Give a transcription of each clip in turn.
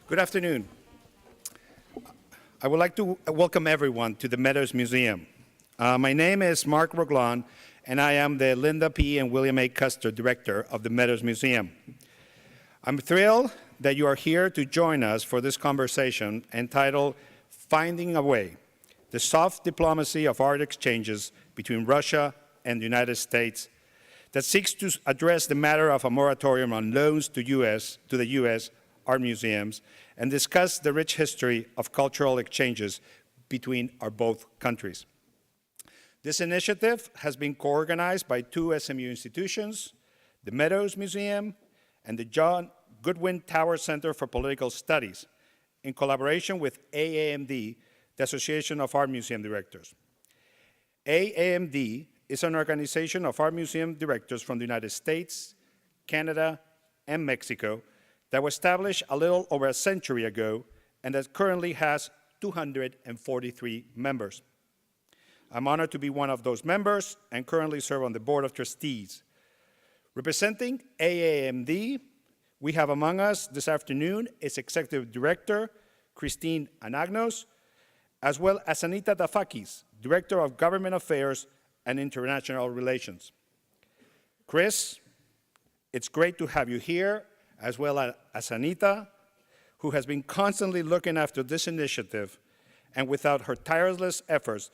Good afternoon. I would like to welcome everyone to the Meadows Museum. My name is Mark Roglon, and I am the Linda P. and William A. Custer Director of the Meadows Museum. I'm thrilled that you are here to join us for this conversation entitled Finding a Way, the Soft Diplomacy of Art Exchanges between Russia and the United States, that seeks to address the matter of a moratorium on loans to the U.S. art museums and discuss the rich history of cultural exchanges between our both countries. This initiative has been co-organized by two SMU institutions, the Meadows Museum and the John Goodwin Tower Center for Political Studies, in collaboration with AAMD, the Association of Art Museum Directors. AAMD is an organization of art museum directors from the United States, Canada, and Mexico that was established a little over a century ago and that currently has 243 members. I'm honored to be one of those members and currently serve on the Board of Trustees. Representing AAMD, we have among us this afternoon its Executive Director, Christine Anagnos, as well as Anita Dafakis, Director of Government Affairs and International Relations. Chris, it's great to have you here, as well as Anita, who has been constantly looking after this initiative, and without her tireless efforts,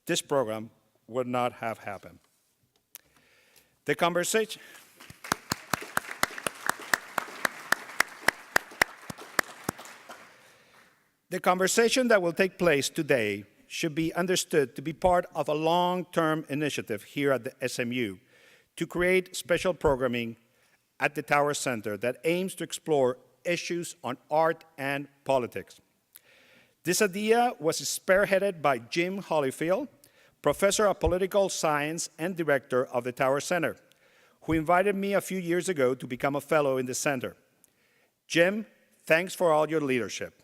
this program would not have happened. The conversation that will take place today should be understood to be part of a long-term initiative here at the SMU to create special programming at the Tower Center that aims to explore issues on art and politics. This idea was spearheaded by Jim Holyfield, professor of political science and director of the Tower Center, who invited me a few years ago to become a fellow in the center. Jim, thanks for all your leadership.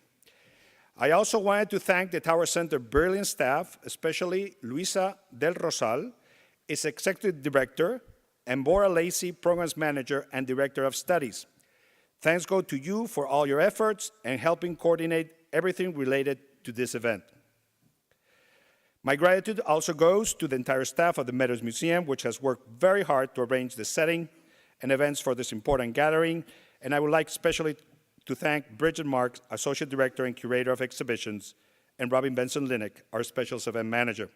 I also wanted to thank the Tower Center brilliant staff, especially Luisa Del Rosal, its executive director, and Bora Lacey, Programs Manager and Director of Studies. Thanks go to you for all your efforts and helping coordinate everything related to this event. My gratitude also goes to the entire staff of the Meadows Museum, which has worked very hard to arrange the setting and events for this important gathering, and I would like especially to thank Bridget Marks, Associate Director and Curator of Exhibitions, and Robin Benson-Linnick, our Special Event Manager.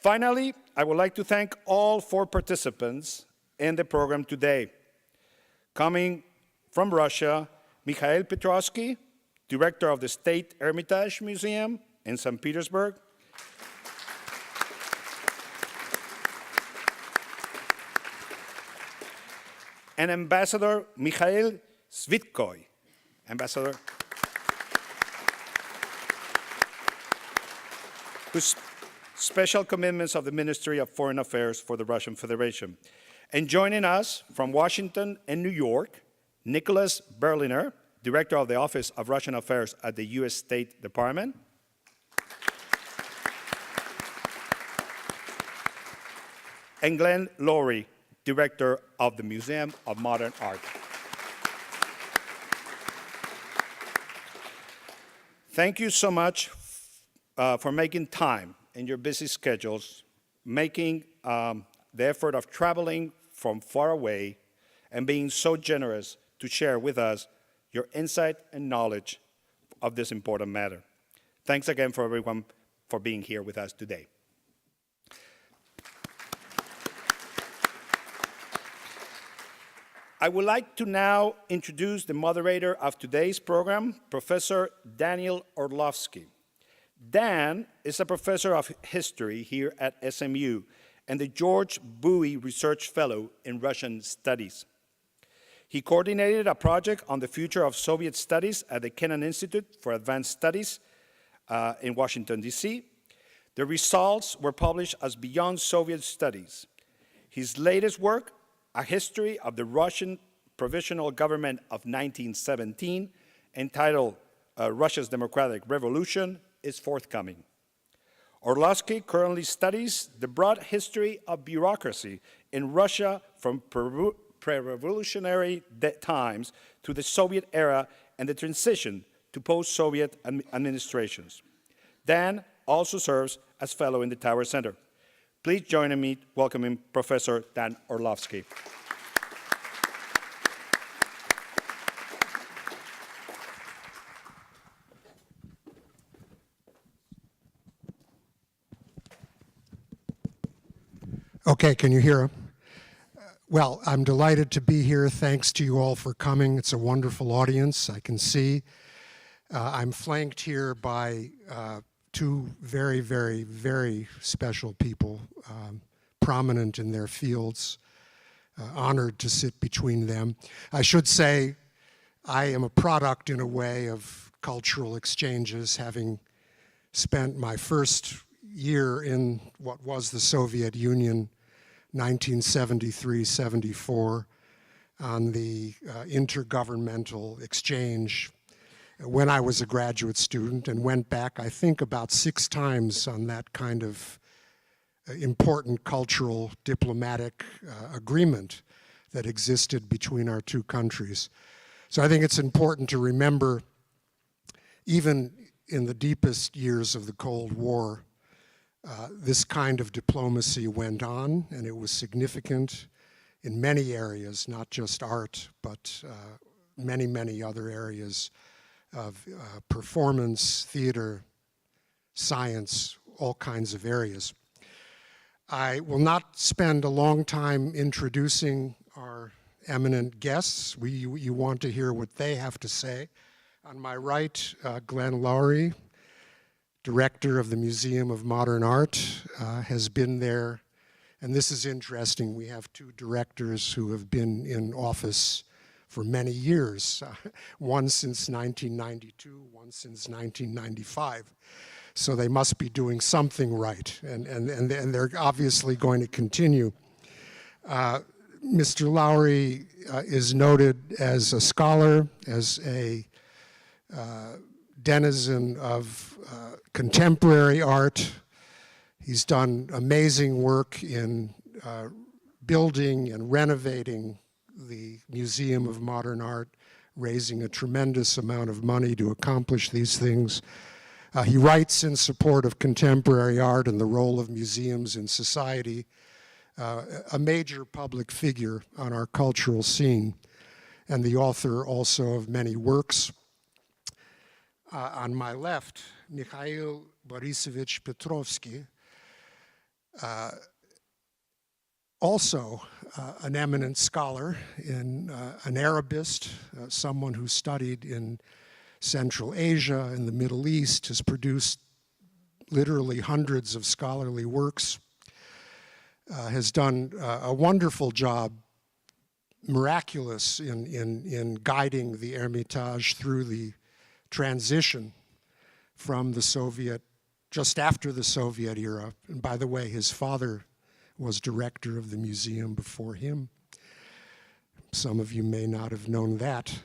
Finally, I would like to thank all four participants in the program today. Coming from Russia, Mikhail Piotrovski, Director of the State Hermitage Museum in St. Petersburg. And Ambassador Mikhail Shvydkoy, Ambassador, whose special commitments of the Ministry of Foreign Affairs for the Russian Federation. And joining us from Washington and New York, Nicholas Berliner, Director of the Office of Russian Affairs at the U.S. State Department. And Glenn Lowry, Director of the Museum of Modern Art. Thank you so much for making time in your busy schedules, making the effort of traveling from far away and being so generous to share with us your insight and knowledge of this important matter. Thanks again for everyone for being here with us today. I would like to now introduce the moderator of today's program, Professor Daniel Orlovsky. Dan is a professor of history here at SMU and the George Bouhe Research Fellow in Russian Studies. He coordinated a project on the future of Soviet studies at the Kennan Institute for Advanced Studies in Washington, D.C. The results were published as Beyond Soviet Studies. His latest work, A History of the Russian Provisional Government of 1917, entitled Russia's Democratic Revolution, is forthcoming. Orlovsky currently studies the broad history of bureaucracy in Russia from pre-revolutionary times to the Soviet era and the transition to post-Soviet administrations. Dan also serves as fellow in the Tower Center. Please join me welcoming Professor Dan Orlovsky. Okay, can you hear him? Well, I'm delighted to be here. Thanks to you all for coming. It's a wonderful audience, I can see. I'm flanked here by two very, very, very special people, prominent in their fields, honored to sit between them. I should say I am a product, in a way, of cultural exchanges, having spent my first year in what was the Soviet Union, 1973-74, on the intergovernmental exchange when I was a graduate student, and went back, I think, about 6 times on that kind of important cultural diplomatic agreement that existed between our two countries. So I think it's important to remember, even in the deepest years of the Cold War, this kind of diplomacy went on, and it was significant in many areas, not just art, but many, many other areas of performance, theater, science, all kinds of areas. I will not spend a long time introducing our eminent guests. You want to hear what they have to say. On my right, Glenn Lowry, director of the Museum of Modern Art, has been there. And this is interesting. We have 2 directors who have been in office for many years, one since 1992, one since 1995. So they must be doing something right, and they're obviously going to continue. Mr. Lowry is noted as a scholar, as a denizen of contemporary art. He's done amazing work in building and renovating the Museum of Modern Art, raising a tremendous amount of money to accomplish these things. He writes in support of contemporary art and the role of museums in society, a major public figure on our cultural scene, and the author also of many works. On my left, Mikhail Borisovich Piotrovski, also an eminent scholar, an Arabist, someone who studied in Central Asia and the Middle East, has produced literally hundreds of scholarly works, has done a wonderful job, miraculous in guiding the Hermitage through the transition from the Soviet, just after the Soviet era. And by the way, his father was director of the museum before him. Some of you may not have known that.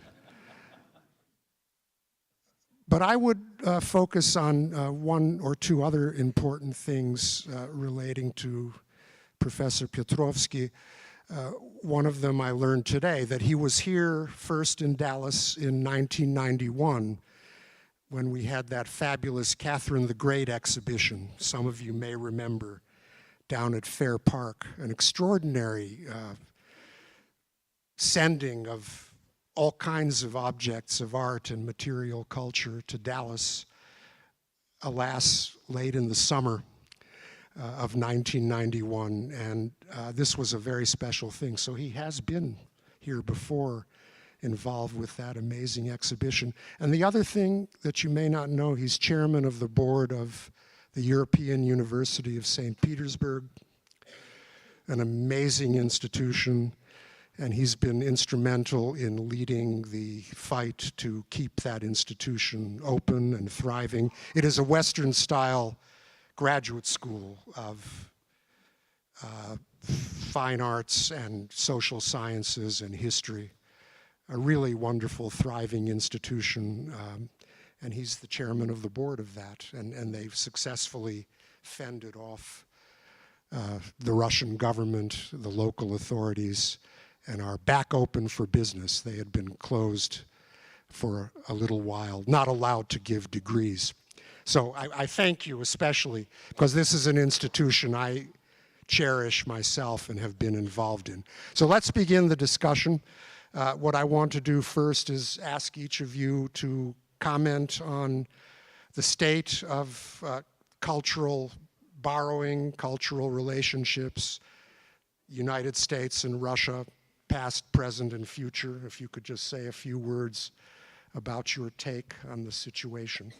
But I would focus on 1 or 2 other important things relating to Professor Piotrovski. One of them I learned today, that he was here first in Dallas in 1991 when we had that fabulous Catherine the Great exhibition. Some of you may remember, down at Fair Park, an extraordinary sending of all kinds of objects of art and material culture to Dallas, alas, late in the summer of 1991, and this was a very special thing. So he has been here before, involved with that amazing exhibition. And the other thing that you may not know, he's chairman of the board of the European University of St. Petersburg, an amazing institution, and he's been instrumental in leading the fight to keep that institution open and thriving. It is a Western-style graduate school of fine arts and social sciences and history, a really wonderful, thriving institution, and he's the chairman of the board of that, and they've successfully fended off the Russian government, the local authorities, and are back open for business. They had been closed for a little while, not allowed to give degrees. So I thank you especially, because this is an institution I cherish myself and have been involved in. So let's begin the discussion. What I want to do first is ask each of you to comment on the state of cultural borrowing, cultural relationships, United States and Russia, past, present, and future. If you could just say a few words about your take on the situation.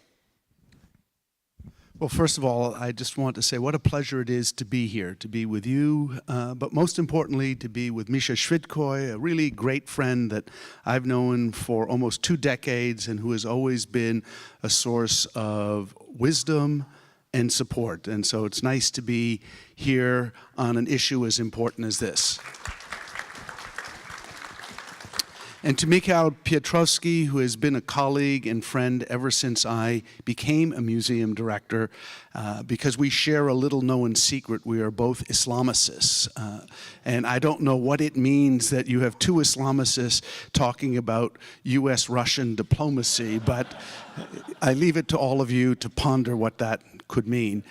Well, first of all, I just want to say what a pleasure it is to be here, to be with you, but most importantly, to be with Mikhail Shvydkoy, a really great friend that I've known for almost 2 decades and who has always been a source of wisdom and support. And so it's nice to be here on an issue as important as this. And to Mikhail Piotrovski, who has been a colleague and friend ever since I became a museum director, because we share a little-known secret. We are both Islamicists. And I don't know what it means that you have 2 Islamicists talking about U.S.-Russian diplomacy, but I leave it to all of you to ponder what that could mean.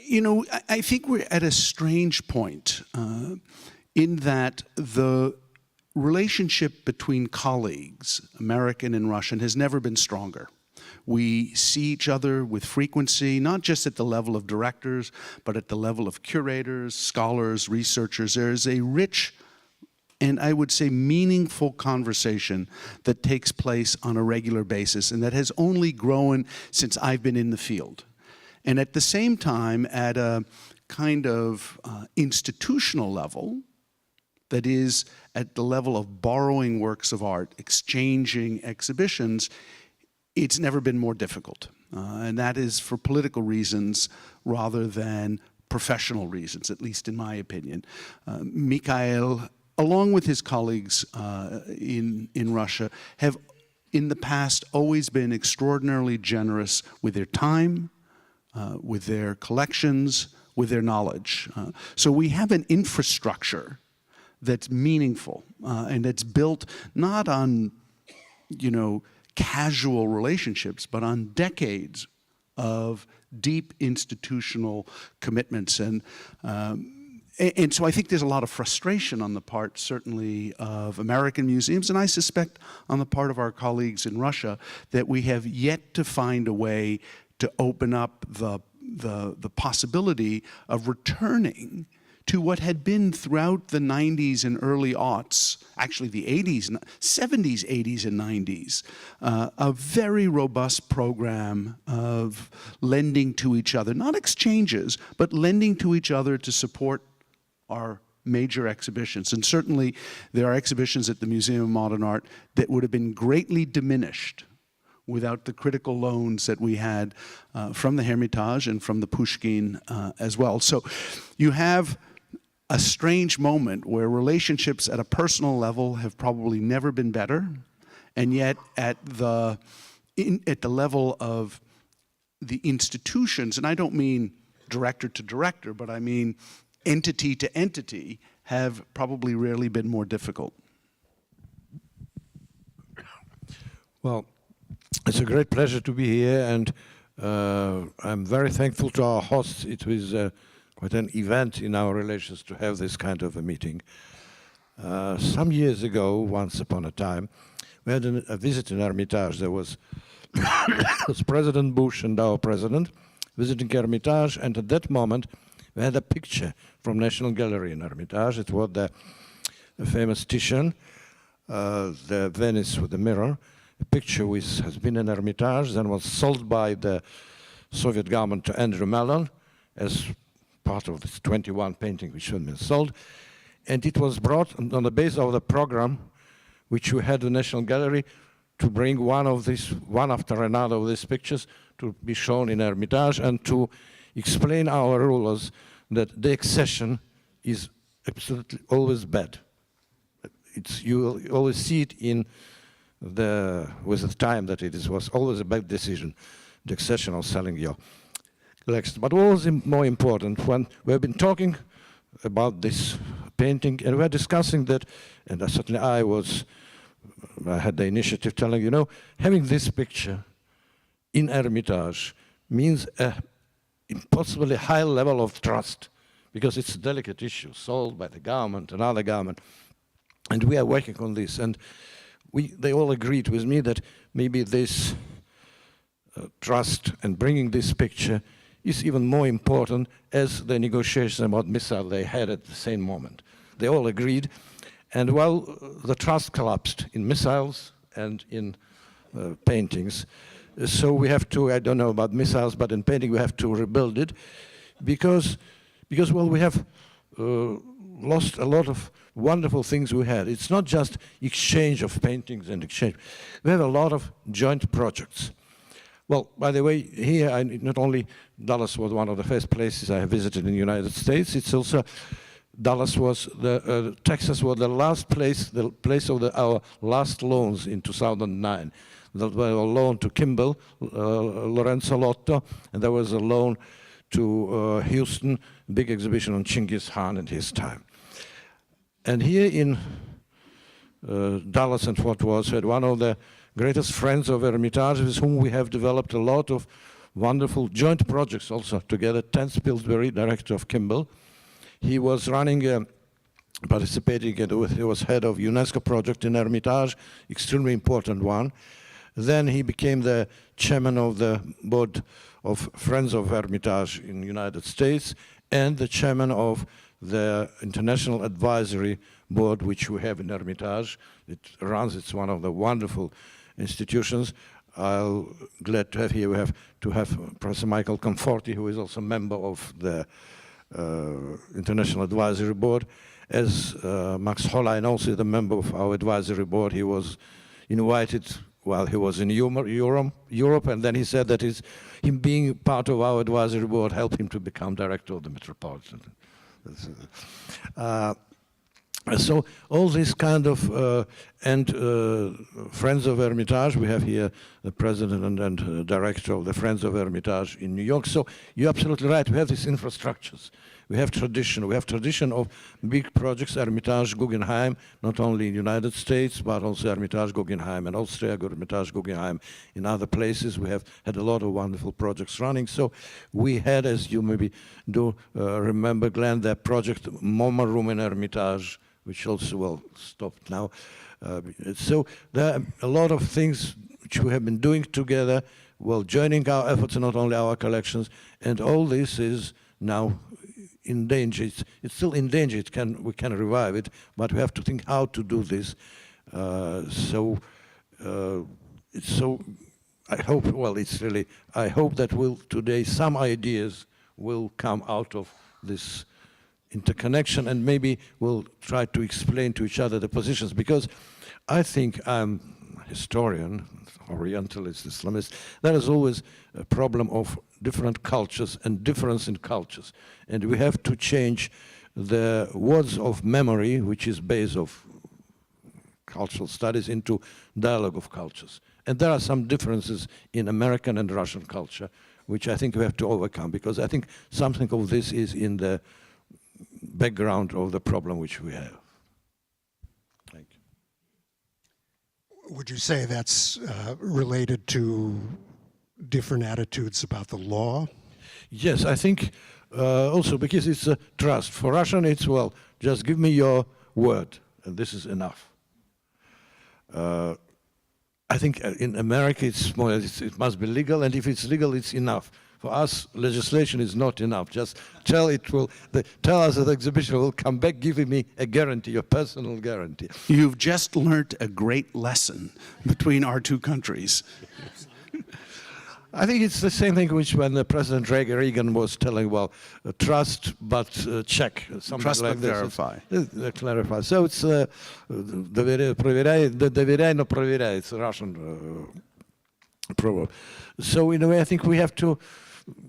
You know, I think we're at a strange point in that the relationship between colleagues, American and Russian, has never been stronger. We see each other with frequency, not just at the level of directors, but at the level of curators, scholars, researchers. There is a rich and I would say meaningful conversation that takes place on a regular basis and that has only grown since I've been in the field. And at the same time, at a kind of institutional level, that is at the level of borrowing works of art, exchanging exhibitions, it's never been more difficult. And that is for political reasons rather than professional reasons, at least in my opinion. Mikhail, along with his colleagues in Russia, have in the past always been extraordinarily generous with their time, with their collections, with their knowledge. So we have an infrastructure that's meaningful and that's built not on, you know, casual relationships, but on decades of deep institutional commitments. And so I think there's a lot of frustration on the part, certainly, of American museums, and I suspect on the part of our colleagues in Russia, that we have yet to find a way to open up the possibility of returning to what had been throughout the 90s and early aughts, actually the 80s, 70s, 80s, and 90s, a very robust program of lending to each other, not exchanges, but lending to each other to support our major exhibitions. And certainly there are exhibitions at the Museum of Modern Art that would have been greatly diminished without the critical loans that we had from the Hermitage and from the Pushkin as well. So you have a strange moment where relationships at a personal level have probably never been better, and yet at the level of the institutions, and I don't mean director to director, but I mean entity to entity, have probably rarely been more difficult. Well, it's a great pleasure to be here, and I'm very thankful to our hosts. It was quite an event in our relations to have this kind of a meeting. Some years ago, once upon a time, we had a visit in Hermitage. There was President Bush and our president visiting Hermitage, and at that moment, we had a picture from National Gallery in Hermitage. It was the famous Titian, the Venice with the mirror, a picture which has been in Hermitage, then was sold by the Soviet government to Andrew Mellon as part of this 21 painting which had been sold. And it was brought on the basis of the program which we had in the National Gallery to bring one after another of these pictures to be shown in Hermitage and to explain our rulers that the accession is absolutely always bad. You always see it in with the time that it was always a bad decision, the accession of selling your collection. But what was more important, when we have been talking about this painting and we were discussing that, and certainly I was I had the initiative telling, you know, having this picture in Hermitage means a impossibly high level of trust, because it's a delicate issue sold by the government, another government, and we are working on this. And they all agreed with me that maybe this trust and bringing this picture is even more important as the negotiations about missile they had at the same moment. They all agreed, and while the trust collapsed in missiles and in paintings, so we have to, I don't know about missiles, but in painting we have to rebuild it, because well, we have lost a lot of wonderful things we had. It's not just exchange of paintings and exchange. We have a lot of joint projects. Well, by the way, here, not only Dallas was one of the first places I visited in the United States, it's also, Texas was the last place, the place of our last loans in 2009. There were a loan to Kimball, Lorenzo Lotto, and there was a loan to Houston, big exhibition on Genghis Khan and his time. And here in Dallas and Fort Worth had one of the greatest friends of Hermitage, with whom we have developed a lot of wonderful joint projects also together. Terence Pillsbury, director of Kimball. He was running, participating, he was head of UNESCO project in Hermitage, extremely important one. Then he became the chairman of the board of Friends of Hermitage in the United States and the chairman of the International Advisory Board, which we have in Hermitage. It runs, it's one of the wonderful institutions. I'm glad to have here, we have to have Professor Michael Conforti, who is also a member of the International Advisory Board. As Max Hollein, also the member of our advisory board, he was invited while he was in Europe, and then he said that him being part of our advisory board helped him to become director of the Metropolitan. So all this kind of, Friends of Hermitage, we have here the president and director of the Friends of Hermitage in New York. So you're absolutely right, we have these infrastructures. We have tradition of big projects, Hermitage Guggenheim, not only in the United States, but also Hermitage Guggenheim in Austria, Hermitage Guggenheim in other places. We have had a lot of wonderful projects running. So we had, as you maybe do remember, Glenn, the project MoMA Room in Hermitage, which also, well, stopped now. So there are a lot of things which we have been doing together, well, joining our efforts, not only our collections, and all this is now in danger. It's still in danger. We can revive it, but we have to think how to do this. I hope, well, I hope that today some ideas will come out of this interconnection, and maybe we'll try to explain to each other the positions, because I think I'm a historian, Orientalist, Islamist. There is always a problem of different cultures and difference in cultures. And we have to change the words of memory, which is base of cultural studies, into dialogue of cultures. And there are some differences in American and Russian culture, which I think we have to overcome, because I think something of this is in the background of the problem which we have. Thank you. Would you say that's related to different attitudes about the law? Yes, I think also because it's a trust. For Russian, it's, well, just give me your word, and this is enough. I think in America, it's more, it must be legal, and if it's legal, it's enough. For us, legislation is not enough. Just tell us that the exhibition will come back giving me a guarantee, a personal guarantee. You've just learnt a great lesson between our two countries. I think it's the same thing which when President Reagan was telling, well, trust but check, something trust like but this. verify. Clarify. So it's доверяй, но проверяй. It's a Russian proverb. So in a way, I think we have to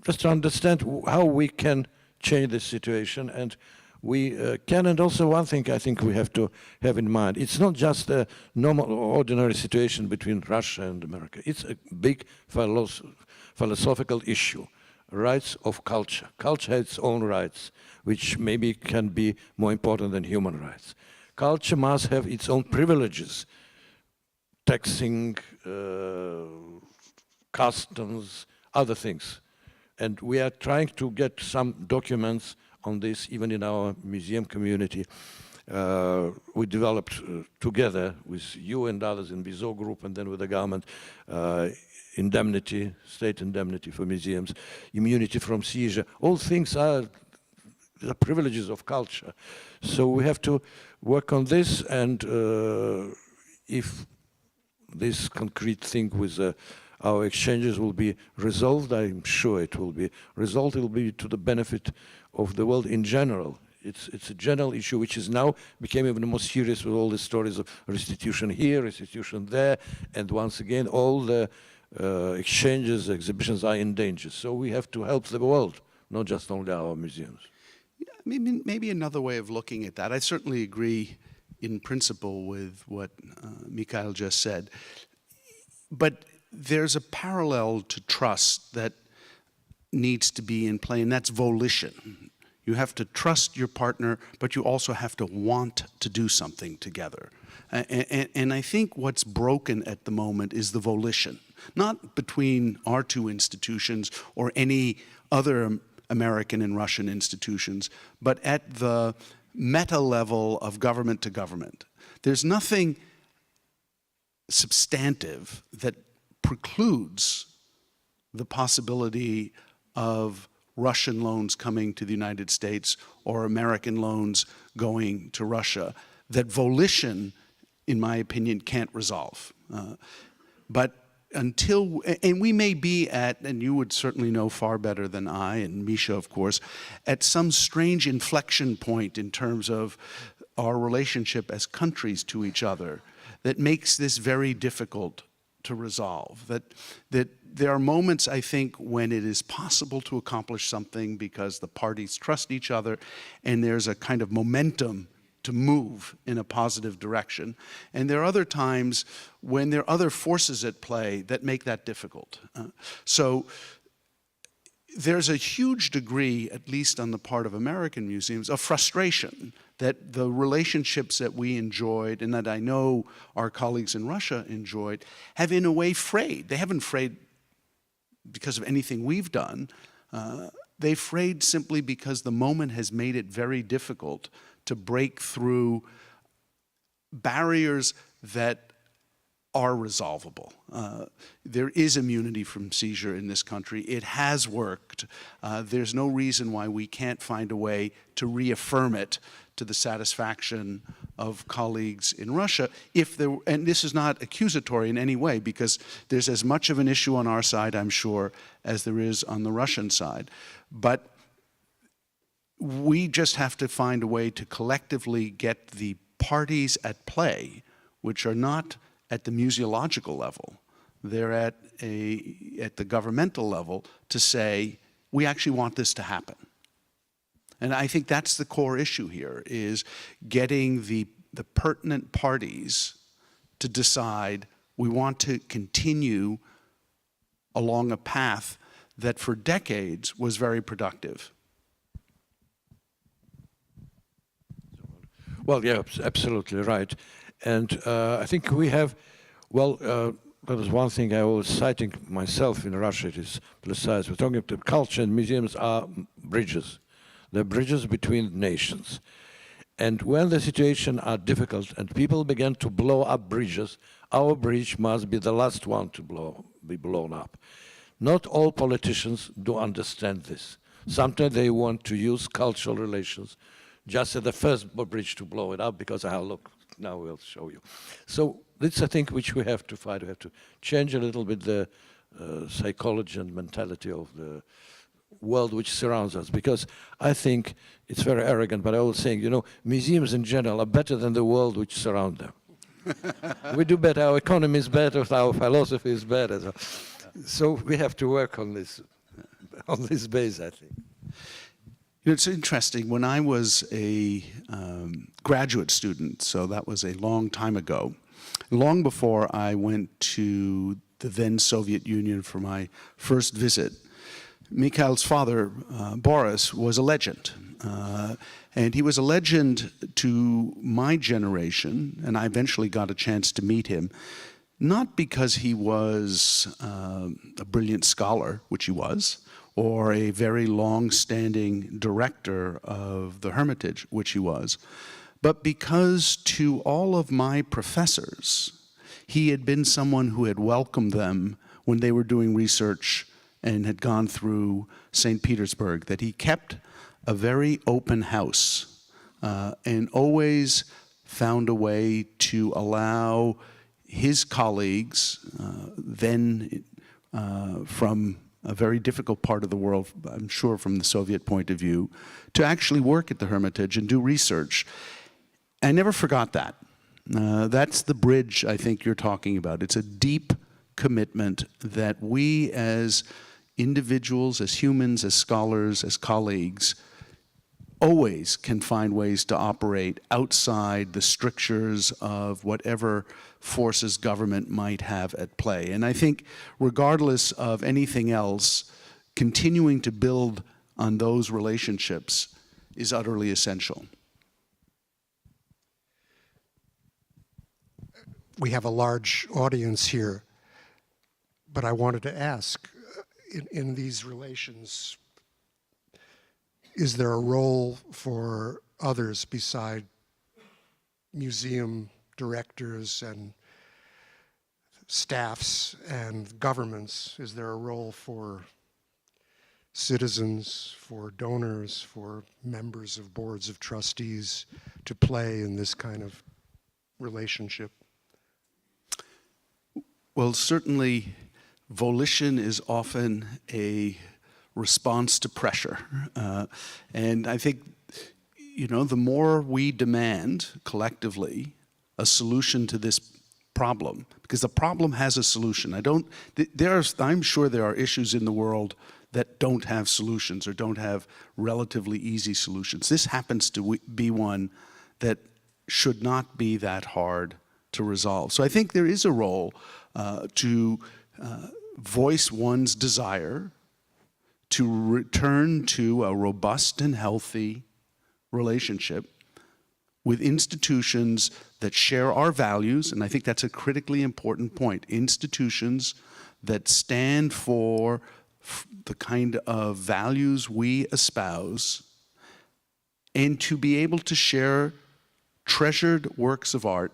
just understand how we can change this situation, and we can. And also one thing I think we have to have in mind, it's not just a normal or ordinary situation between Russia and America. It's a big philosophical issue, rights of culture. Culture has its own rights, which maybe can be more important than human rights. Culture must have its own privileges, taxing, customs, other things. And we are trying to get some documents on this, even in our museum community. We developed together with you and others in Bizot Group, and then with the government, indemnity, state indemnity for museums, immunity from seizure. All things are the privileges of culture. So we have to work on this, and if this concrete thing with our exchanges will be resolved, I'm sure it will be resolved. It will be to the benefit of the world in general. It's a general issue which is now became even more serious with all the stories of restitution here, restitution there, and once again all the exchanges, exhibitions are in danger. So we have to help the world, not just only our museums. Maybe another way of looking at that, I certainly agree in principle with what Mikhail just said, but there's a parallel to trust that needs to be in play, and that's volition. You have to trust your partner, but you also have to want to do something together. And I think what's broken at the moment is the volition, not between our two institutions or any other American and Russian institutions, but at the meta level of government to government. There's nothing substantive that precludes the possibility of Russian loans coming to the United States or American loans going to Russia that volition, in my opinion, can't resolve. But until, and we may be at, and you would certainly know far better than I, and Misha, of course, at some strange inflection point in terms of our relationship as countries to each other that makes this very difficult to resolve. That there are moments, I think, when it is possible to accomplish something because the parties trust each other and there's a kind of momentum to move in a positive direction. And there are other times when there are other forces at play that make that difficult. So there's a huge degree, at least on the part of American museums, of frustration that the relationships that we enjoyed and that I know our colleagues in Russia enjoyed have in a way frayed. They haven't frayed because of anything we've done. They frayed simply because the moment has made it very difficult to break through barriers that are resolvable. There is immunity from seizure in this country. It has worked. There's no reason why we can't find a way to reaffirm it to the satisfaction of colleagues in Russia. If there, and this is not accusatory in any way, because there's as much of an issue on our side, I'm sure, as there is on the Russian side. But we just have to find a way to collectively get the parties at play, which are not at the museological level, they're at the governmental level, to say, we actually want this to happen. And I think that's the core issue here, is getting the pertinent parties to decide we want to continue along a path that for decades was very productive. Well, yeah, absolutely right. And I think we have, well, that is one thing I was citing myself in Russia, it is precise. We're talking about culture, and museums are bridges. They're bridges between nations. And when the situations are difficult and people begin to blow up bridges, our bridge must be the last one to be blown up. Not all politicians do understand this. Sometimes they want to use cultural relations just as the first bridge to blow it up because, look, now we'll show you. So this, I think, which we have to fight. We have to change a little bit the psychology and mentality of the world which surrounds us, because I think it's very arrogant, but I was saying, you know, museums in general are better than the world which surrounds them. We do better, our economy is better, our philosophy is better. So we have to work on this base, I think. You know, it's interesting, when I was a graduate student, so that was a long time ago, long before I went to the then Soviet Union for my first visit, Mikhail's father, Boris, was a legend. And he was a legend to my generation, and I eventually got a chance to meet him, not because he was a brilliant scholar, which he was, or a very long-standing director of the Hermitage, which he was, but because to all of my professors, he had been someone who had welcomed them when they were doing research and had gone through St. Petersburg, that he kept a very open house and always found a way to allow his colleagues, then from a very difficult part of the world, I'm sure from the Soviet point of view, to actually work at the Hermitage and do research. I never forgot that. That's the bridge I think you're talking about. It's a deep commitment that we as individuals, as humans, as scholars, as colleagues, always can find ways to operate outside the strictures of whatever forces government might have at play. And I think regardless of anything else, continuing to build on those relationships is utterly essential. We have a large audience here, but I wanted to ask, in these relations, is there a role for others beside museum directors and staffs and governments? Is there a role for citizens, for donors, for members of boards of trustees to play in this kind of relationship? Well, certainly volition is often a response to pressure. And I think, you know, the more we demand collectively a solution to this problem, because the problem has a solution. I'm sure there are issues in the world that don't have solutions or don't have relatively easy solutions. This happens to be one that should not be that hard to resolve. So I think there is a role to voice one's desire to return to a robust and healthy relationship with institutions that share our values, and I think that's a critically important point, institutions that stand for the kind of values we espouse, and to be able to share treasured works of art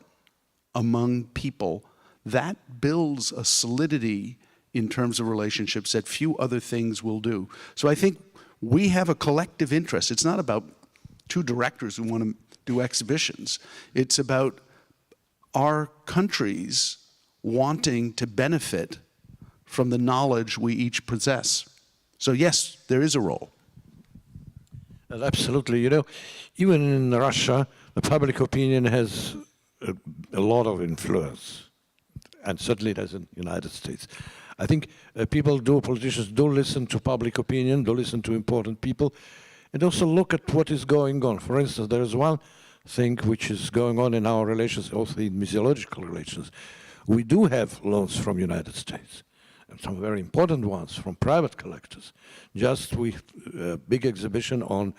among people. That builds a solidity in terms of relationships that few other things will do. So I think we have a collective interest. It's not about two directors who want to do exhibitions. It's about our countries wanting to benefit from the knowledge we each possess. So yes, there is a role. Absolutely. You know, even in Russia, the public opinion has a lot of influence, and certainly it has in the United States. I think politicians do listen to public opinion, do listen to important people, and also look at what is going on. For instance, there is one thing which is going on in our relations, also in museological relations. We do have loans from the United States, and some very important ones from private collectors. Just with a big exhibition on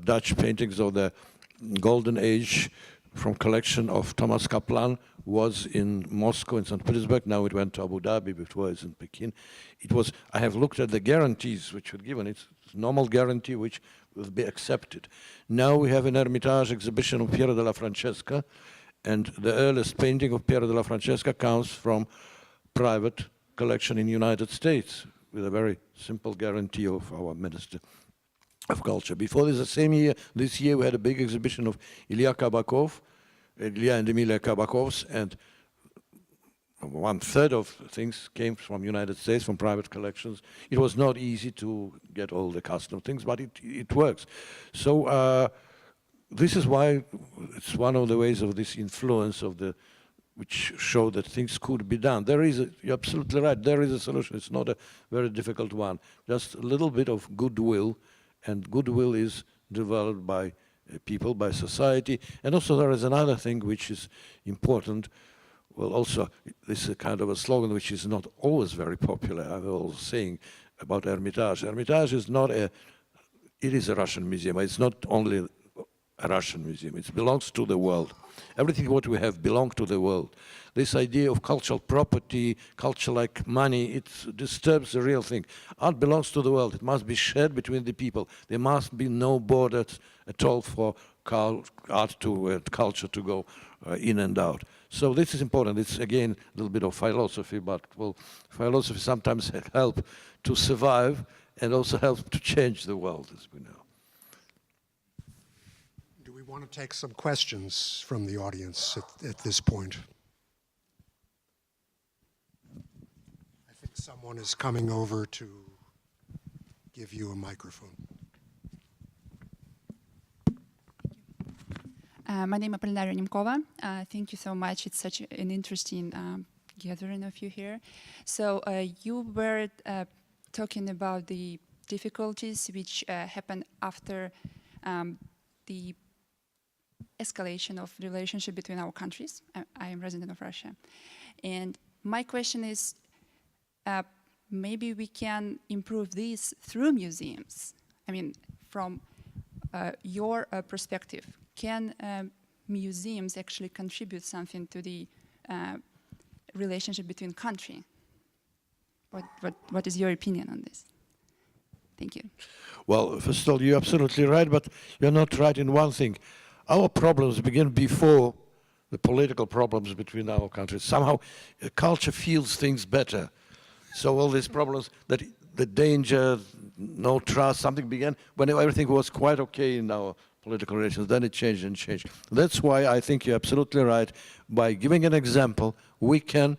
Dutch paintings of the Golden Age from collection of Thomas Kaplan was in Moscow and St. Petersburg. Now it went to Abu Dhabi, before it's in Peking. It was, I have looked at the guarantees which were given. It's a normal guarantee which will be accepted. Now we have an Hermitage exhibition of Piero della Francesca, and the earliest painting of Piero della Francesca comes from private collection in the United States with a very simple guarantee of our Minister of Culture. Before this year we had a big exhibition of Ilya and Emilia Kabakovs, and 1/3 of things came from United States, from private collections. It was not easy to get all the custom things, but it works. So this is why it's one of the ways of this influence of which show that things could be done. You're absolutely right, there is a solution. It's not a very difficult one. Just a little bit of goodwill, and goodwill is developed by people, by society. And also there is another thing which is important. Well, also, this is a kind of a slogan which is not always very popular. I was saying about Hermitage. Hermitage is not it is a Russian museum. It's not only a Russian museum. It belongs to the world. Everything what we have belongs to the world. This idea of cultural property, culture like money, it disturbs the real thing. Art belongs to the world. It must be shared between the people. There must be no borders at all for art to culture to go in and out. So this is important. It's again a little bit of philosophy, but well, philosophy sometimes help to survive and also help to change the world, as we know. Do we want to take some questions from the audience at this point? I think someone is coming over to give you a microphone. My name is Irina Bokova. Thank you so much. It's such an interesting gathering of you here. So you were talking about the difficulties which happened after the escalation of the relationship between our countries. I am resident of Russia. And my question is, maybe we can improve this through museums. I mean, from your perspective, can museums actually contribute something to the relationship between countries? What is your opinion on this? Thank you. Well, first of all, you're absolutely right, but you're not right in one thing. Our problems begin before the political problems between our countries. Somehow, culture feels things better. So all these problems, that the danger, no trust, something began when everything was quite okay in our political relations. Then it changed and changed. That's why I think you're absolutely right. By giving an example, we can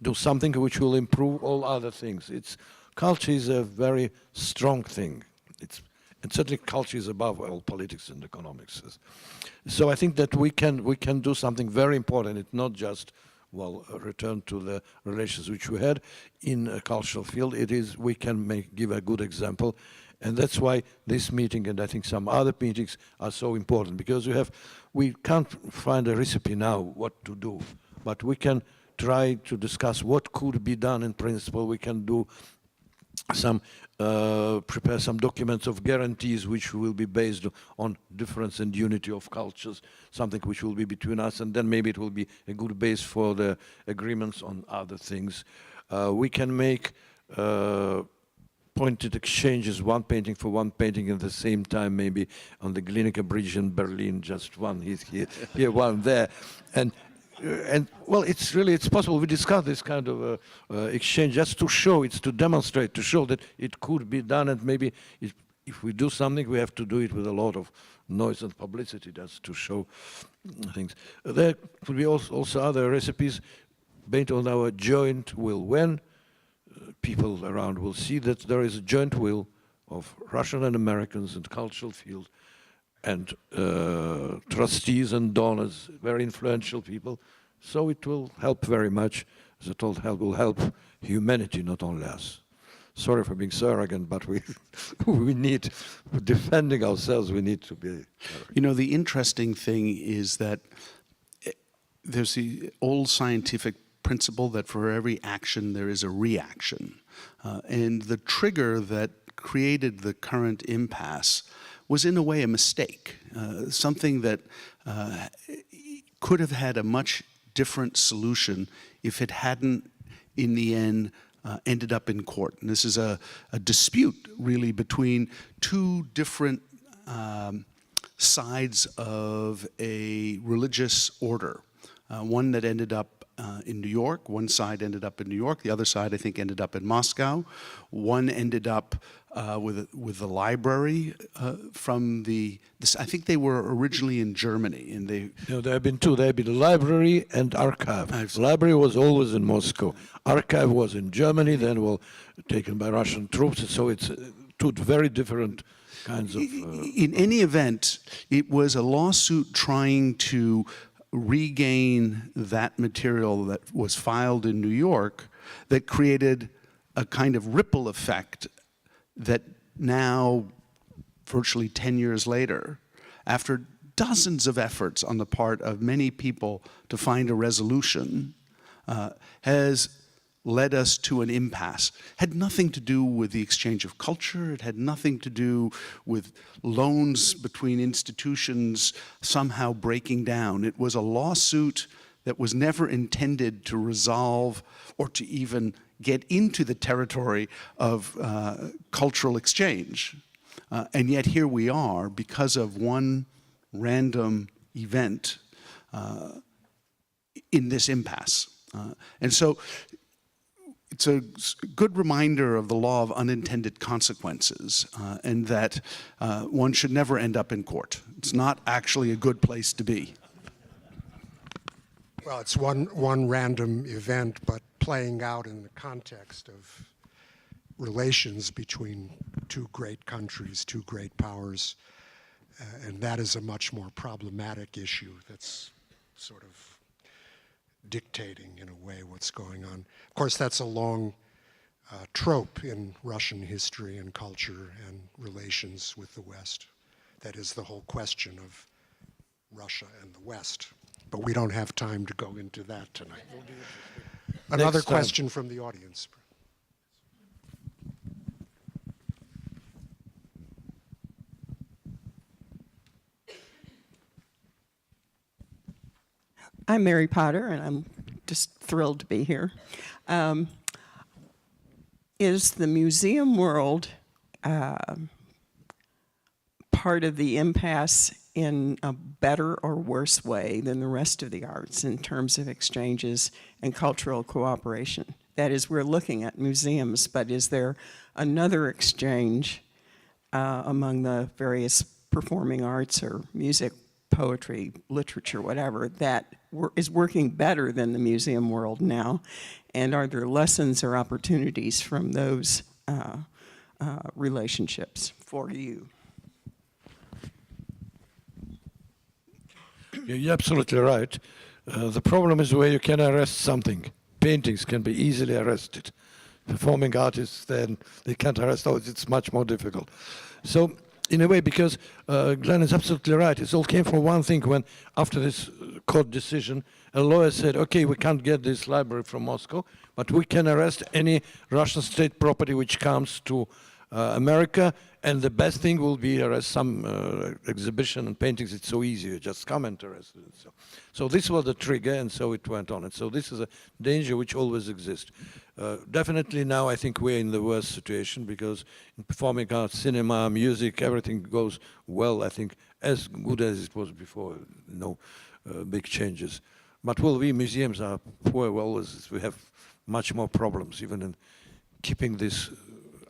do something which will improve all other things. Culture is a very strong thing. And certainly culture is above all politics and economics. So I think that we can do something very important. It's not just, well, a return to the relations which we had in a cultural field. It is, we can give a good example. And that's why this meeting and I think some other meetings are so important, because we can't find a recipe now what to do, but we can try to discuss what could be done in principle. We can do prepare some documents of guarantees which will be based on difference and unity of cultures, something which will be between us, and then maybe it will be a good base for the agreements on other things. We can make pointed exchanges, one painting for one painting at the same time, maybe on the Glinica Bridge in Berlin, just one here, one there. And well, it's possible. We discuss this kind of exchange just to show, to demonstrate, to show that it could be done, and maybe if we do something, we have to do it with a lot of noise and publicity, just to show things. There could be also other recipes based on our joint will. When people around will see that there is a joint will of Russian and Americans in the cultural field, and trustees and donors, very influential people. So it will help very much. As I told, will help humanity, not only us. Sorry for being so arrogant, but we need, defending ourselves, we need to be. You know, the interesting thing is that there's the old scientific principle that for every action there is a reaction. And the trigger that created the current impasse was in a way a mistake, something that could have had a much different solution if it hadn't, in the end, ended up in court. And this is a dispute, really, between two different sides of a religious order. One that ended up in New York, one side ended up in New York, the other side, I think, ended up in Moscow. One ended up with the library from I think they were originally in Germany, and No, there have been two. There have been the library and archive. Library was always in Moscow. Archive was in Germany, then taken by Russian troops. So it's two very different kinds of. In any event, it was a lawsuit trying to regain that material that was filed in New York that created a kind of ripple effect that now, virtually 10 years later, after dozens of efforts on the part of many people to find a resolution, has led us to an impasse. Had nothing to do with the exchange of culture. It had nothing to do with loans between institutions somehow breaking down. It was a lawsuit that was never intended to resolve or to even get into the territory of cultural exchange. And yet here we are because of one random event in this impasse. And so it's a good reminder of the law of unintended consequences, and that one should never end up in court. It's not actually a good place to be. Well, it's one random event, but playing out in the context of relations between two great countries, two great powers, and that is a much more problematic issue that's sort of dictating, in a way, what's going on. Of course, that's a long trope in Russian history and culture and relations with the West. That is the whole question of Russia and the West. But we don't have time to go into that tonight. Another question from the audience. I'm Mary Potter, and I'm just thrilled to be here. Is the museum world part of the impasse in a better or worse way than the rest of the arts in terms of exchanges and cultural cooperation? That is, we're looking at museums, but is there another exchange among the various performing arts or music, poetry, literature, whatever, that is working better than the museum world now? And are there lessons or opportunities from those relationships for you? You're absolutely right. The problem is where you can arrest something. Paintings can be easily arrested. Performing artists, then they can't arrest. Oh, it's much more difficult. So, in a way, because Glenn is absolutely right. It all came from one thing when, after this court decision, a lawyer said, okay, we can't get this library from Moscow, but we can arrest any Russian state property which comes to America, and the best thing will be arrest some exhibition and paintings. It's so easy, you just come and arrest it. So this was the trigger, and so it went on. And so this is a danger which always exists. Definitely now I think we're in the worst situation, because in performing arts, cinema, music, everything goes well, I think, as good as it was before, no big changes. But well, we museums are poor, we have much more problems, even in keeping this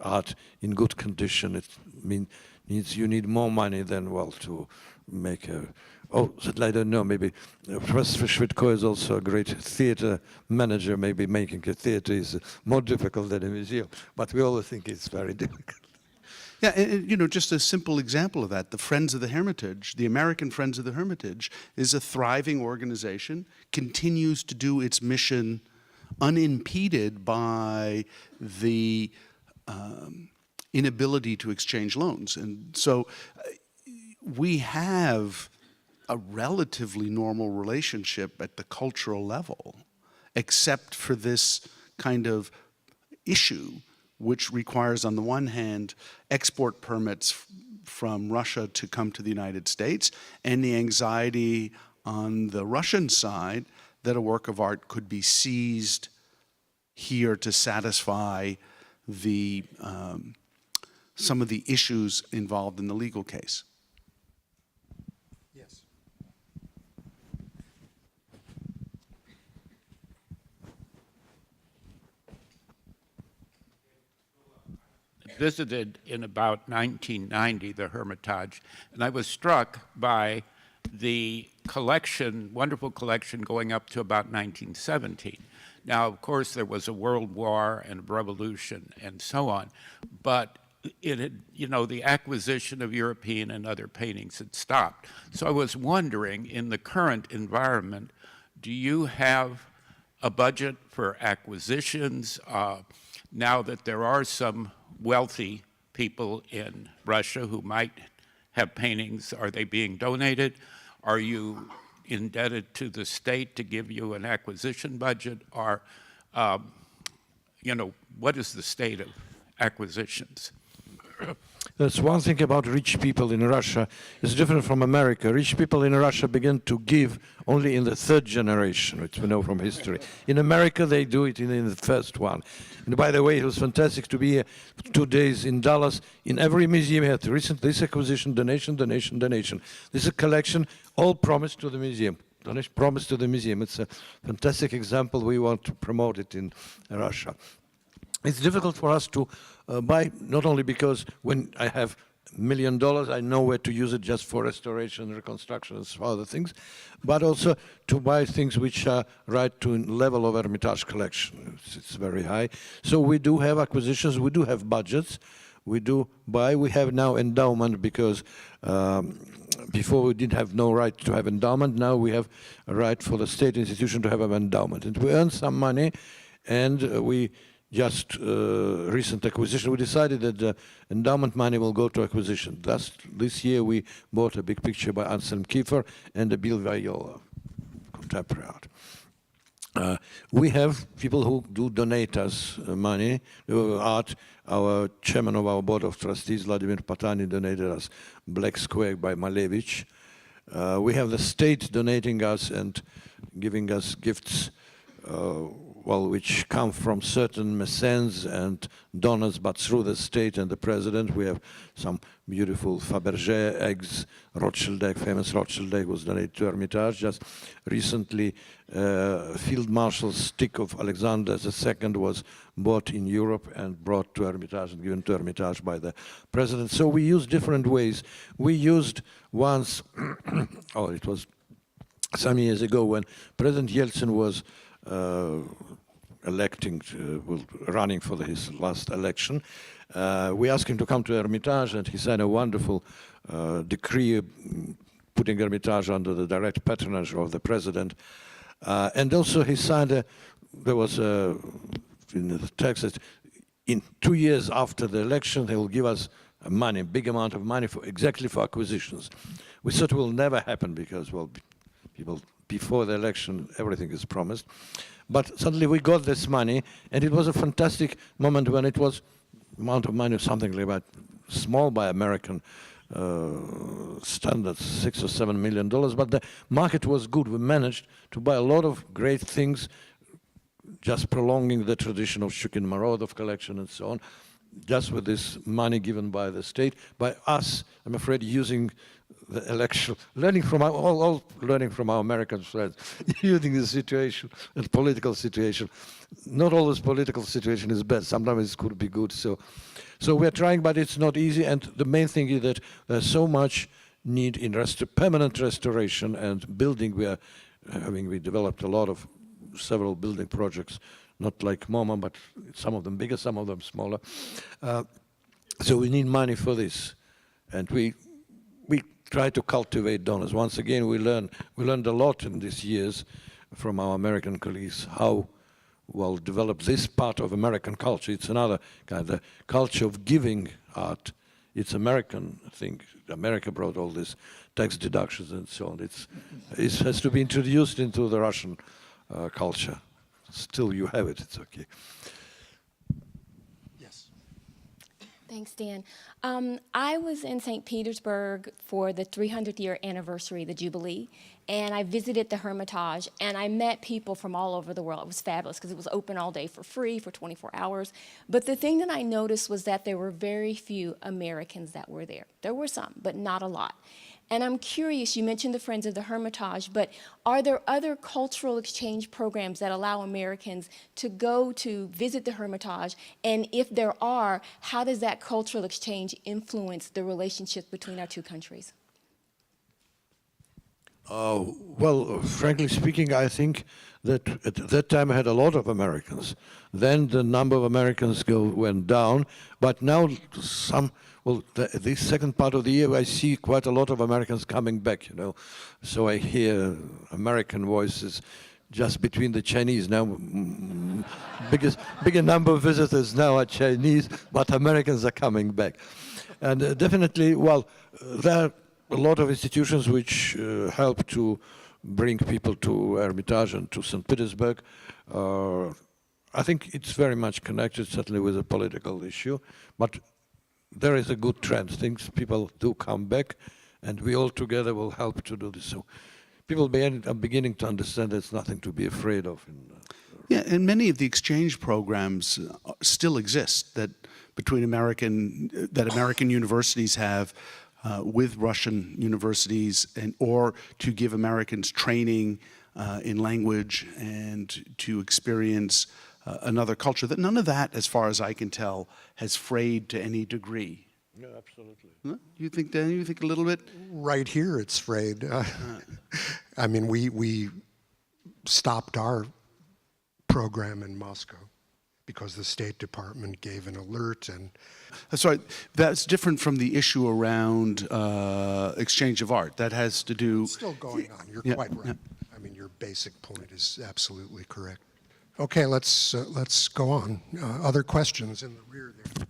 art in good condition. It means you need more money than, well, to make a, oh, I don't know, maybe Professor Shvydkoy is also a great theater manager. Maybe making a theater is more difficult than a museum, but we always think it's very difficult. Yeah, and, you know, just a simple example of that, the Friends of the Hermitage, the American Friends of the Hermitage, is a thriving organization, continues to do its mission unimpeded by the inability to exchange loans. And so we have a relatively normal relationship at the cultural level, except for this kind of issue, which requires, on the one hand, export permits from Russia to come to the United States, and the anxiety on the Russian side that a work of art could be seized here to satisfy the some of the issues involved in the legal case. Yes. Visited in about 1990 the Hermitage, and I was struck by the collection, wonderful collection going up to about 1917. Now, of course, there was a world war and a revolution and so on, but it had, you know, the acquisition of European and other paintings had stopped. So I was wondering, in the current environment, do you have a budget for acquisitions now that there are some wealthy people in Russia who might have paintings? Are they being donated? Are you indebted to the state to give you an acquisition budget? Or what is the state of acquisitions? That's one thing about rich people in Russia. It's different from America. Rich people in Russia begin to give only in the third generation, which we know from history. In America, they do it in the first one. And by the way, it was fantastic to be here 2 days in Dallas. In every museum, you had this acquisition, donation, donation, donation. This is a collection, all promised to the museum. Donation promised to the museum. It's a fantastic example. We want to promote it in Russia. It's difficult for us to buy, not only because when I have $1 million, I know where to use it just for restoration, reconstruction, and other things, but also to buy things which are right to level of Hermitage collection. It's very high. So we do have acquisitions, we do have budgets, we do buy. We have now endowment because before we didn't have no right to have endowment. Now we have a right for the state institution to have an endowment. And we earn some money, and we just recent acquisition, we decided that the endowment money will go to acquisition. This year we bought a big picture by Anselm Kiefer and a Bill Viola, contemporary art. We have people who do donate us money, art. Our chairman of our board of trustees, Vladimir Patani, donated us Black Square by Malevich. We have the state donating us and giving us gifts which come from certain mecenes and donors, but through the state and the president. We have some beautiful Fabergé eggs. Rothschild egg, famous Rothschild egg, was donated to Hermitage. Just recently, Field Marshal's stick of Alexander II was bought in Europe and brought to Hermitage and given to Hermitage by the president. So we use different ways. We used once, it was some years ago when President Yeltsin was running for his last election. We asked him to come to Hermitage, and he signed a wonderful decree putting Hermitage under the direct patronage of the president. And also he signed there was in the text that in 2 years after the election, they will give us money, a big amount of money exactly for acquisitions. We thought it will never happen because, people before the election, everything is promised. But suddenly we got this money, and it was a fantastic moment when it was amount of money, something like about small by American standards, $6 or $7 million, but the market was good. We managed to buy a lot of great things, just prolonging the tradition of Shukin-Marodov collection and so on, just with this money given by the state, by us, I'm afraid, using the election, learning from learning from our American friends, using the situation and political situation. Not always political situation is bad. Sometimes it could be good. So we're trying, but it's not easy. And the main thing is that there's so much need in permanent restoration and building. We developed a lot of several building projects, not like MoMA, but some of them bigger, some of them smaller. So we need money for this, and we try to cultivate donors. Once again, we learned a lot in these years from our American colleagues how well developed this part of American culture. It's another kind, the culture of giving art. It's American thing. America brought all this tax deductions and so on. It has to be introduced into the Russian culture. Still, you have it. It's okay. Thanks, Dan. I was in St. Petersburg for the 300th year anniversary of the Jubilee, and I visited the Hermitage, and I met people from all over the world. It was fabulous because it was open all day for free for 24 hours. But the thing that I noticed was that there were very few Americans that were there. There were some, but not a lot. And I'm curious, you mentioned the Friends of the Hermitage, but are there other cultural exchange programs that allow Americans to go to visit the Hermitage? And if there are, how does that cultural exchange influence the relationship between our two countries? Frankly speaking, I think that at that time I had a lot of Americans. Then the number of Americans went down, but now this second part of the year I see quite a lot of Americans coming back, So I hear American voices just between the Chinese. Now, bigger number of visitors now are Chinese, but Americans are coming back. And definitely, there are a lot of institutions which help to bring people to Hermitage and to St. Petersburg. I think it's very much connected, certainly, with a political issue, but there is a good trend. People do come back, and we all together will help to do this. So people are beginning to understand there's nothing to be afraid of. Yeah, and many of the exchange programs still exist that American universities have with Russian universities, or to give Americans training in language and to experience another culture. That none of that, as far as I can tell, has frayed to any degree. Yeah, absolutely. Huh? You think, Dan? You think a little bit? Right here, it's frayed. I mean, we stopped our program in Moscow because the State Department gave an alert. And sorry, that's different from the issue around exchange of art. That has to do. it's still going on. You're quite right. Yeah. I mean, your basic point is absolutely correct. Okay, let's go on. Other questions in the rear there?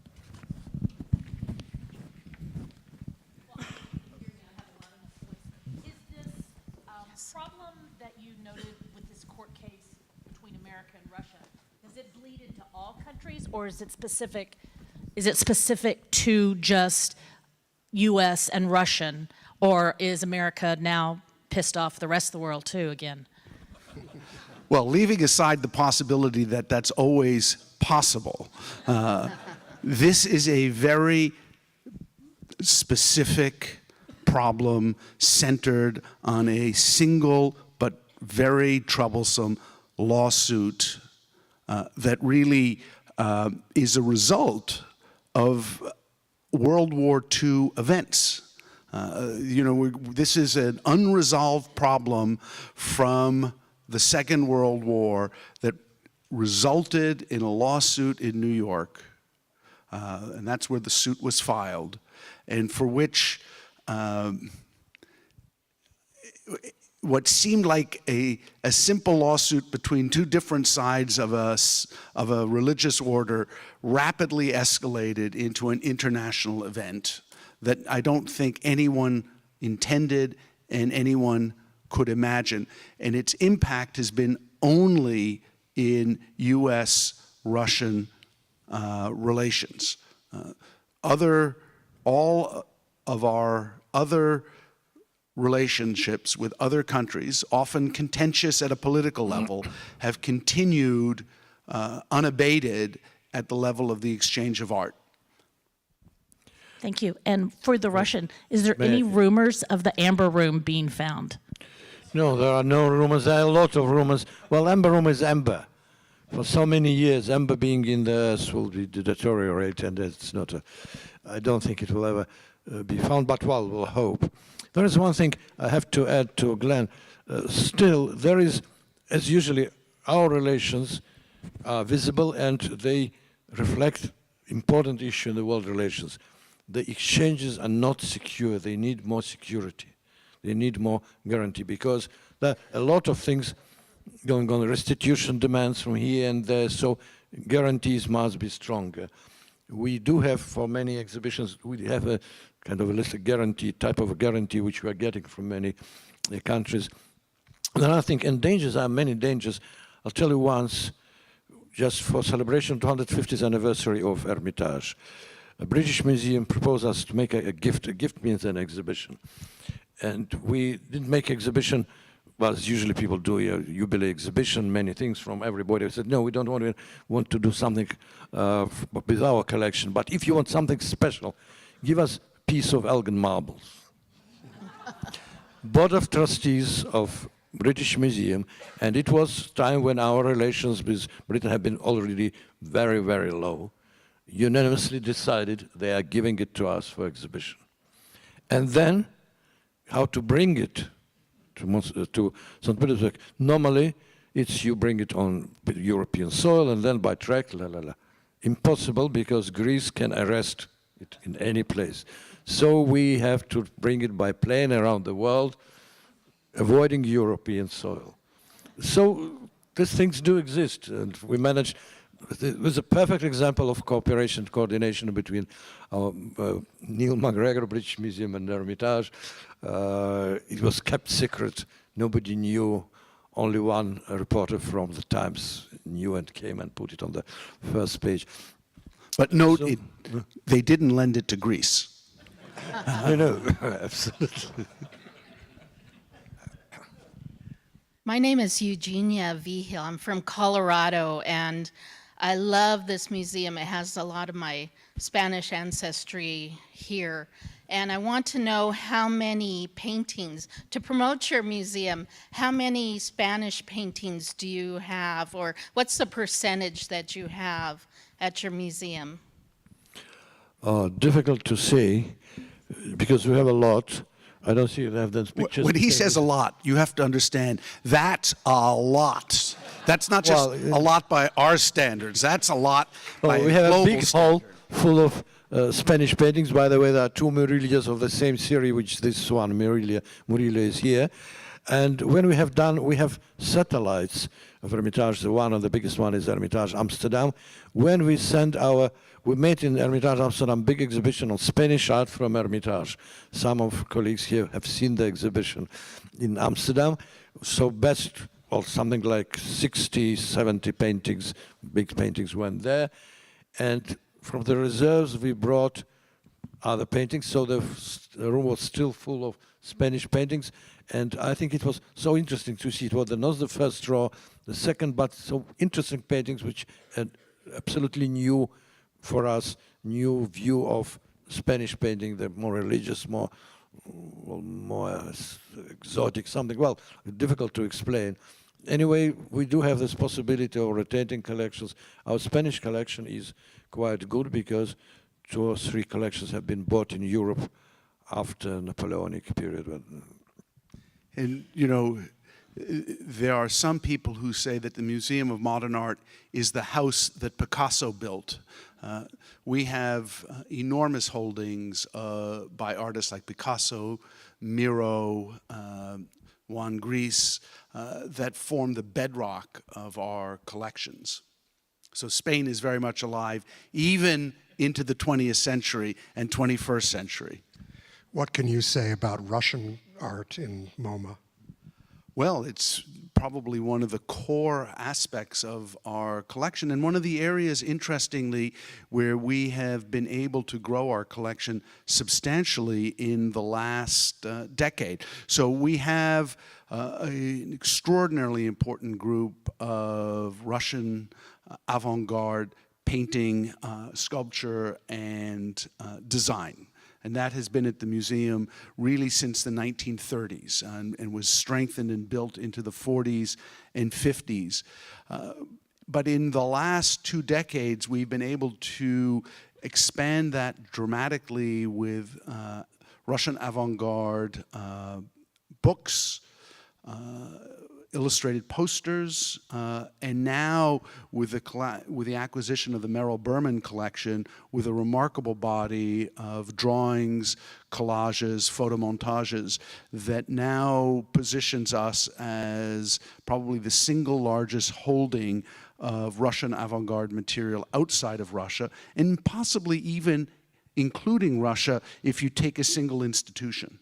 Problem that you noted with this court case between America and Russia, does it bleed into all countries, or is it specific? Is it specific to just U.S. and Russian, or is America now pissed off the rest of the world too again? Well, leaving aside the possibility that that's always possible, this is a very specific problem centered on a single but very troublesome lawsuit that really is a result of World War II events. This is an unresolved problem from the Second World War that resulted in a lawsuit in New York, and that's where the suit was filed, and for which what seemed like a simple lawsuit between two different sides of a religious order rapidly escalated into an international event that I don't think anyone intended and anyone could imagine. And its impact has been only in U.S.-Russian relations. All of our other relationships with other countries, often contentious at a political level, have continued unabated at the level of the exchange of art. Thank you. And for the Russian, is there any rumors of the Amber Room being found? No, there are no rumors. There are a lot of rumors. Well, Amber Room is amber. For so many years, amber being in the earth will deteriorate, and it's not I don't think it will ever be found, but well, we'll hope. There is one thing I have to add to Glenn. Still, there is, as usually, our relations are visible and they reflect important issue in the world relations. The exchanges are not secure. They need more security. They need more guarantee, because there are a lot of things going on, restitution demands from here and there, so guarantees must be stronger. We do have, for many exhibitions, we have a kind of a list of guarantee, type of a guarantee, which we are getting from many countries. Then I think, and dangers are many dangers. I'll tell you once, just for celebration 250th anniversary of Hermitage, a British museum proposed us to make a gift. A gift means an exhibition. And we didn't make exhibition, well, as usually people do, a jubilee exhibition, many things from everybody. I said, no, we don't want to do something with our collection, but if you want something special, give us a piece of Elgin marbles. Board of Trustees of British Museum, and it was time when our relations with Britain had been already very, very low, unanimously decided they are giving it to us for exhibition. And then, how to bring it to St. Petersburg. Normally, it's you bring it on European soil and then by track, Impossible, because Greece can arrest it in any place. So we have to bring it by plane around the world, avoiding European soil. So these things do exist, and we managed. It was a perfect example of cooperation, coordination between our Neil MacGregor British Museum and Hermitage. It was kept secret. Nobody knew. Only one reporter from the Times new and came and put it on the first page. But note, So- they didn't lend it to Greece. I know, absolutely. My name is Eugenia Vigil. I'm from Colorado, and I love this museum. It has a lot of my Spanish ancestry here. And I want to know how many paintings, to promote your museum, how many Spanish paintings do you have, or what's the percentage that you have at your museum? Difficult to say, because we have a lot. I don't see you have those pictures. When he says a lot, you have to understand that's a lot. That's not just Well, a lot by our standards. That's a lot by We have a global big hall standard. full of Spanish paintings. By the way, there are two Murillos of the same series, which this one, Murillo is here. And when we have satellites of Hermitage. The one of the biggest one is Hermitage Amsterdam. When we made in Hermitage Amsterdam big exhibition on Spanish art from Hermitage. Some of colleagues here have seen the exhibition in Amsterdam. So something like 60, 70 paintings, big paintings went there. And from the reserves, we brought other paintings. So the room was still full of Spanish paintings. And I think it was so interesting to see. It was not the first row, the second, but so interesting paintings which had absolutely new, for us, new view of Spanish painting, the more religious, more exotic, something, well, difficult to explain. Anyway, we do have this possibility of rotating collections. Our Spanish collection is quite good because 2 or 3 collections have been bought in Europe after Napoleonic period. And, you know, there are some people who say that the Museum of Modern Art is the house that Picasso built. We have enormous holdings by artists like Picasso, Miro, Juan Gris, that form the bedrock of our collections. So Spain is very much alive, even into the 20th century and 21st century. What can you say about Russian art in MoMA? Well, it's probably one of the core aspects of our collection, and one of the areas, interestingly, where we have been able to grow our collection substantially in the last decade. So we have an extraordinarily important group of Russian avant-garde painting, sculpture, and design. And that has been at the museum really since the 1930s and was strengthened and built into the 40s and 50s. But in the last 2 decades, we've been able to expand that dramatically with Russian avant-garde books, illustrated posters, and now with the acquisition of the Merrill Berman collection, with a remarkable body of drawings, collages, photomontages that now positions us as probably the single largest holding of Russian avant-garde material outside of Russia, and possibly even including Russia if you take a single institution.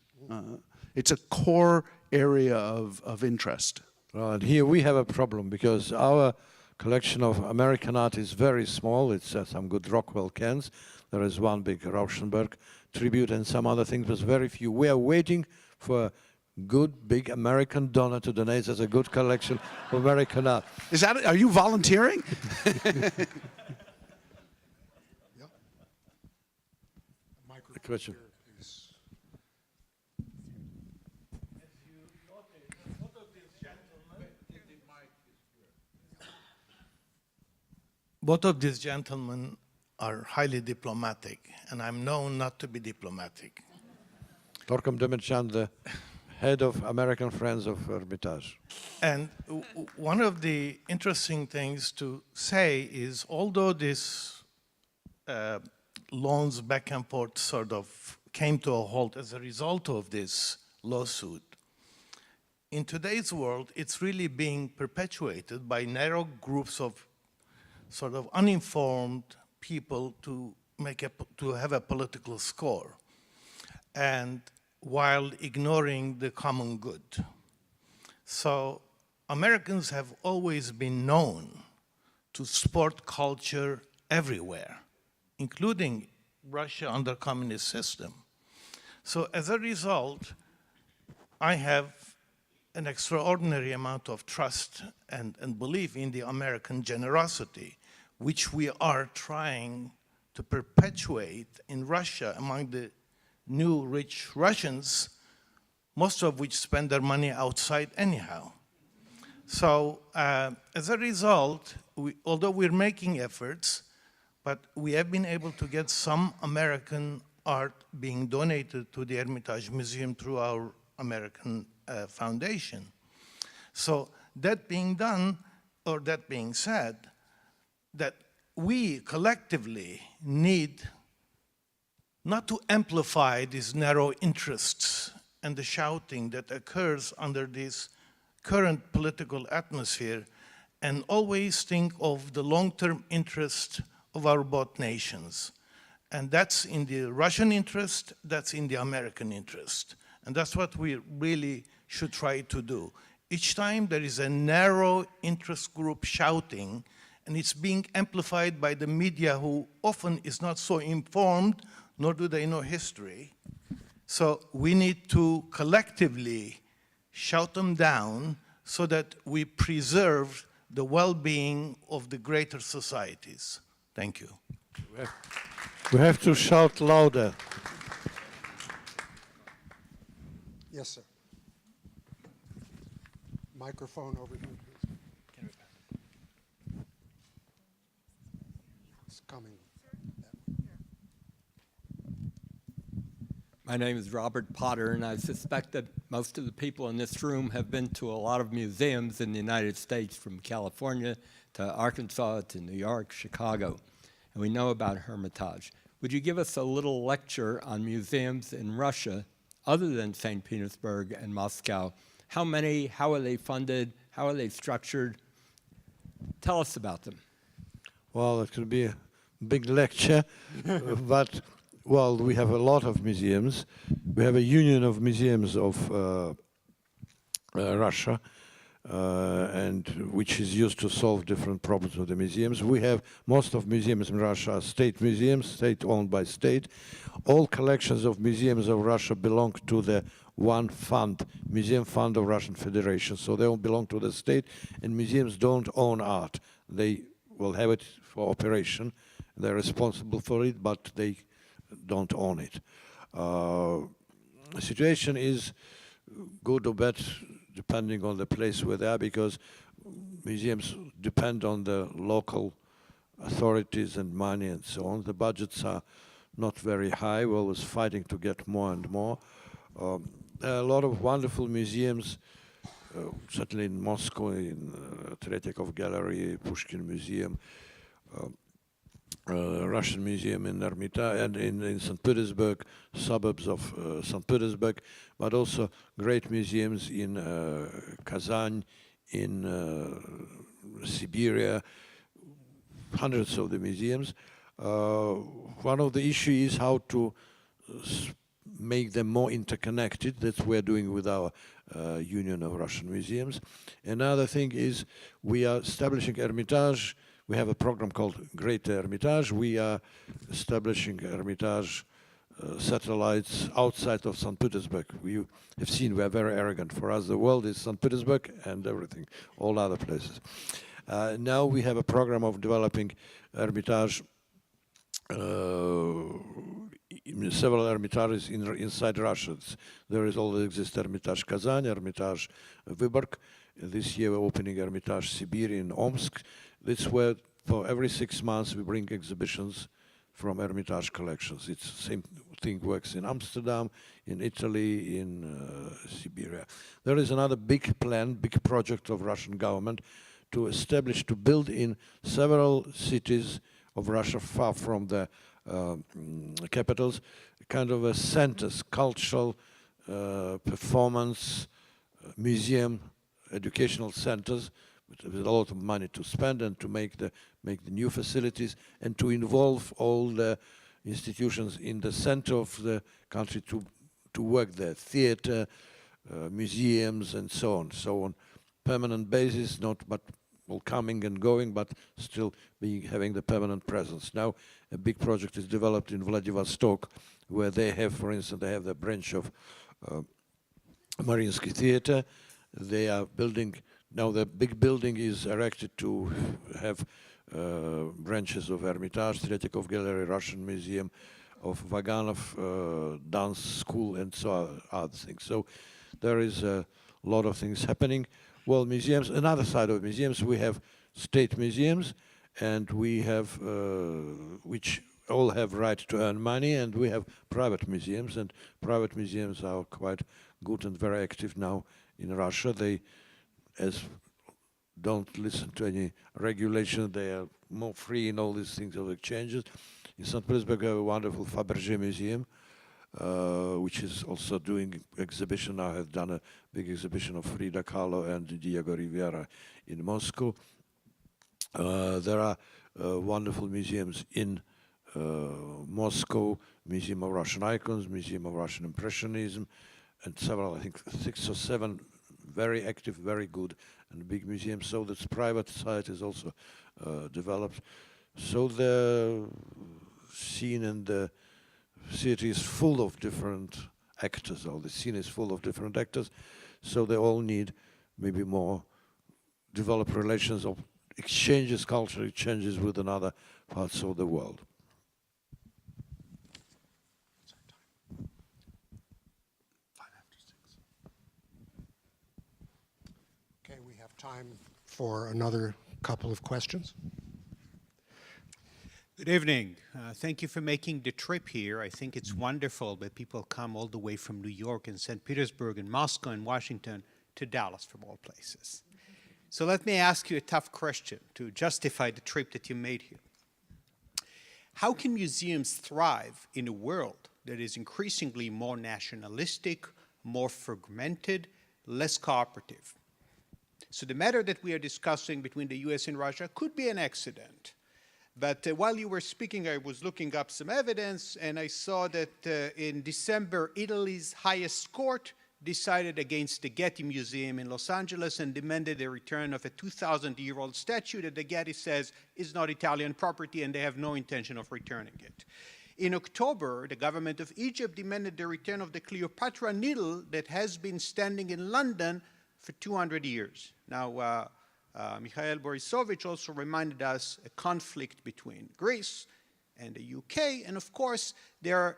It's a core area of interest. Well, and here we have a problem because our collection of American art is very small. It's some good Rockwell cans. There is one big Rauschenberg tribute and some other things, but very few. We are waiting for a good, big American donor to donate us a good collection of American art. Are you volunteering? The question. Both of these gentlemen are highly diplomatic, and I'm known not to be diplomatic. Torkom Demircan, the head of American Friends of Hermitage. And one of the interesting things to say is, although this loans back and forth sort of came to a halt as a result of this lawsuit, in today's world, it's really being perpetuated by narrow groups of sort of uninformed people to have a political score, and while ignoring the common good. So Americans have always been known to support culture everywhere, including Russia under communist system. So as a result, I have an extraordinary amount of trust and belief in the American generosity, which we are trying to perpetuate in Russia among the new rich Russians, most of which spend their money outside anyhow. So as a result, although we're making efforts, but we have been able to get some American art being donated to the Hermitage Museum through our American foundation. So that being done, or that being said, that we collectively need not to amplify these narrow interests and the shouting that occurs under this current political atmosphere, and always think of the long-term interest of our both nations. And that's in the Russian interest, that's in the American interest. And that's what we really should try to do. Each time there is a narrow interest group shouting, and it's being amplified by the media, who often is not so informed, nor do they know history. So we need to collectively shout them down so that we preserve the well-being of the greater societies. Thank you. We have to shout louder. Yes, sir. Microphone over here, please. It's coming. My name is Robert Potter, and I suspect that most of the people in this room have been to a lot of museums in the United States, from California to Arkansas to New York, Chicago, and we know about Hermitage. Would you give us a little lecture on museums in Russia other than St. Petersburg and Moscow? How many, how are they funded, how are they structured? Tell us about them. Well, it could be a big lecture, but well, we have a lot of museums. We have a union of museums of Russia, and which is used to solve different problems of the museums. We have most of museums in Russia are state museums, state-owned by state. All collections of museums of Russia belong to the one fund, Museum Fund of Russian Federation. So they all belong to the state, and museums don't own art. They will have it for operation. They're responsible for it, but they don't own it. The situation is good or bad depending on the place where they are, because museums depend on the local authorities and money and so on. The budgets are not very high. We're always fighting to get more and more. There are a lot of wonderful museums, certainly in Moscow, in Tretyakov Gallery, Pushkin Museum, Russian Museum in Hermitage, and in St. Petersburg, suburbs of St. Petersburg, but also great museums in Kazan, in Siberia, hundreds of the museums. One of the issues is how to make them more interconnected. That's what we're doing with our Union of Russian Museums. Another thing is we are establishing Hermitage. We have a program called Great Hermitage. We are establishing Hermitage satellites outside of St. Petersburg. We have seen we are very arrogant. For us, the world is St. Petersburg and everything, all other places. Now we have a program of developing Hermitage, several Hermitages inside Russia. There is already exist Hermitage Kazan, Hermitage Vyborg. This year we're opening Hermitage Siberia in Omsk. This where for every 6 months we bring exhibitions from Hermitage collections. It's the same thing works in Amsterdam, in Italy, in Siberia. There is another big plan, big project of Russian government to establish, to build in several cities of Russia far from the capitals, kind of a centers, cultural, performance, museum, educational centers, with a lot of money to spend and to make the new facilities and to involve all the institutions in the center of the country to work there, theater, museums, and so on. So on permanent basis, not but well, coming and going, but still having the permanent presence. Now, a big project is developed in Vladivostok, where they have, for instance, they have the branch of Mariinsky Theater. They are building, now the big building is erected to have branches of Hermitage, Tretyakov Gallery, Russian Museum, of Vaganov Dance School, and so other things. So there is a lot of things happening. Well, museums, another side of museums, we have state museums, and we have, which all have right to earn money, and we have private museums, and private museums are quite good and very active now in Russia. They, don't listen to any regulation, they are more free in all these things of exchanges. In St. Petersburg, we have a wonderful Fabergé Museum, which is also doing exhibition. I have done a big exhibition of Frida Kahlo and Diego Rivera in Moscow. There are wonderful museums in Moscow, Museum of Russian Icons, Museum of Russian Impressionism, and several, I think 6 or 7 very active, very good and big museums. So this private side is also developed. So the scene in the city is full of different actors, or the scene is full of different actors, so they all need maybe more developed relations of exchanges, cultural exchanges with another parts of the world. Okay, we have time for another couple of questions. Good evening. Thank you for making the trip here. I think it's wonderful that people come all the way from New York and St. Petersburg and Moscow and Washington to Dallas, from all places. So let me ask you a tough question to justify the trip that you made here. How can museums thrive in a world that is increasingly more nationalistic, more fragmented, less cooperative? So the matter that we are discussing between the US and Russia could be an accident. But while you were speaking, I was looking up some evidence, and I saw that in December, Italy's highest court decided against the Getty Museum in Los Angeles and demanded the return of a 2,000-year-old statue that the Getty says is not Italian property, and they have no intention of returning it. In October, the government of Egypt demanded the return of the Cleopatra needle that has been standing in London for 200 years. Now, Mikhail Borisovich also reminded us a conflict between Greece and the UK, and of course, there are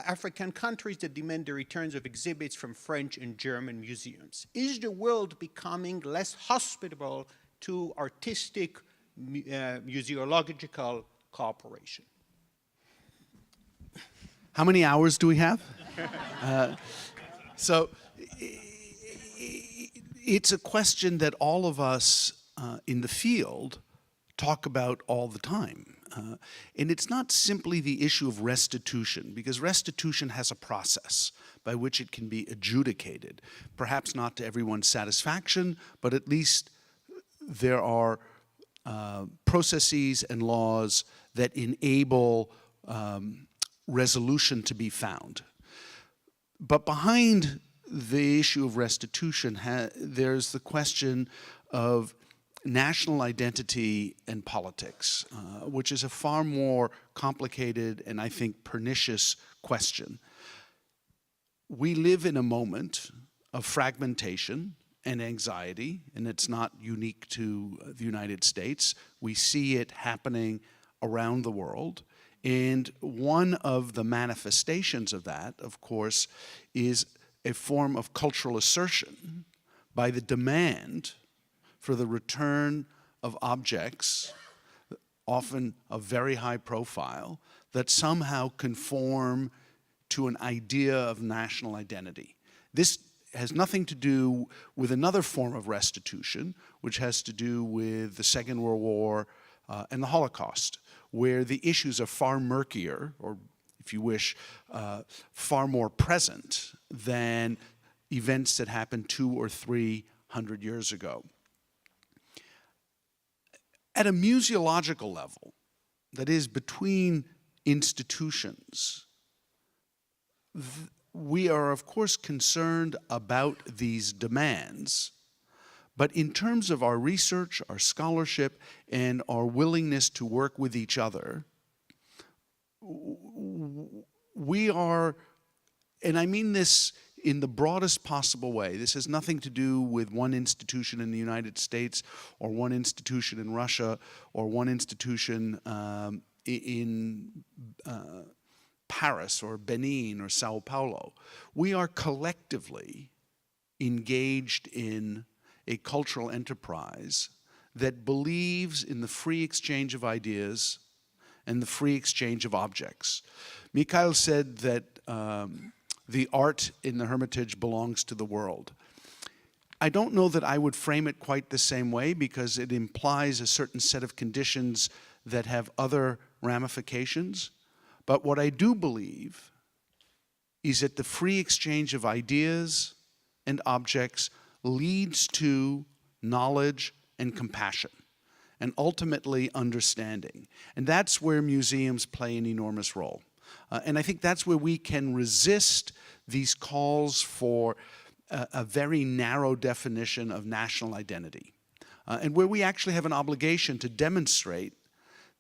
African countries that demand the returns of exhibits from French and German museums. Is the world becoming less hospitable to artistic, museological cooperation? How many hours do we have? So it's a question that all of us in the field talk about all the time. And it's not simply the issue of restitution, because restitution has a process by which it can be adjudicated. Perhaps not to everyone's satisfaction, but at least there are processes and laws that enable resolution to be found. But behind the issue of restitution, there's the question of national identity and politics, which is a far more complicated and I think pernicious question. We live in a moment of fragmentation and anxiety, and it's not unique to the United States. We see it happening around the world. And one of the manifestations of that, of course, is a form of cultural assertion by the demand for the return of objects, often of very high profile, that somehow conform to an idea of national identity. This has nothing to do with another form of restitution, which has to do with the Second World War and the Holocaust, where the issues are far murkier, or if you wish, far more present than events that happened 200 or 300 years ago. At a museological level, that is between institutions, we are of course concerned about these demands, But in terms of our research, our scholarship, and our willingness to work with each other, we are, and I mean this in the broadest possible way. This has nothing to do with one institution in the United States or one institution in Russia or one institution in Paris or Benin or Sao Paulo. We are collectively engaged in a cultural enterprise that believes in the free exchange of ideas and the free exchange of objects. Mikhail said that the art in the Hermitage belongs to the world. I don't know that I would frame it quite the same way, because it implies a certain set of conditions that have other ramifications. But what I do believe is that the free exchange of ideas and objects leads to knowledge and compassion, and ultimately understanding. And that's where museums play an enormous role. And I think that's where we can resist these calls for a very narrow definition of national identity, and where we actually have an obligation to demonstrate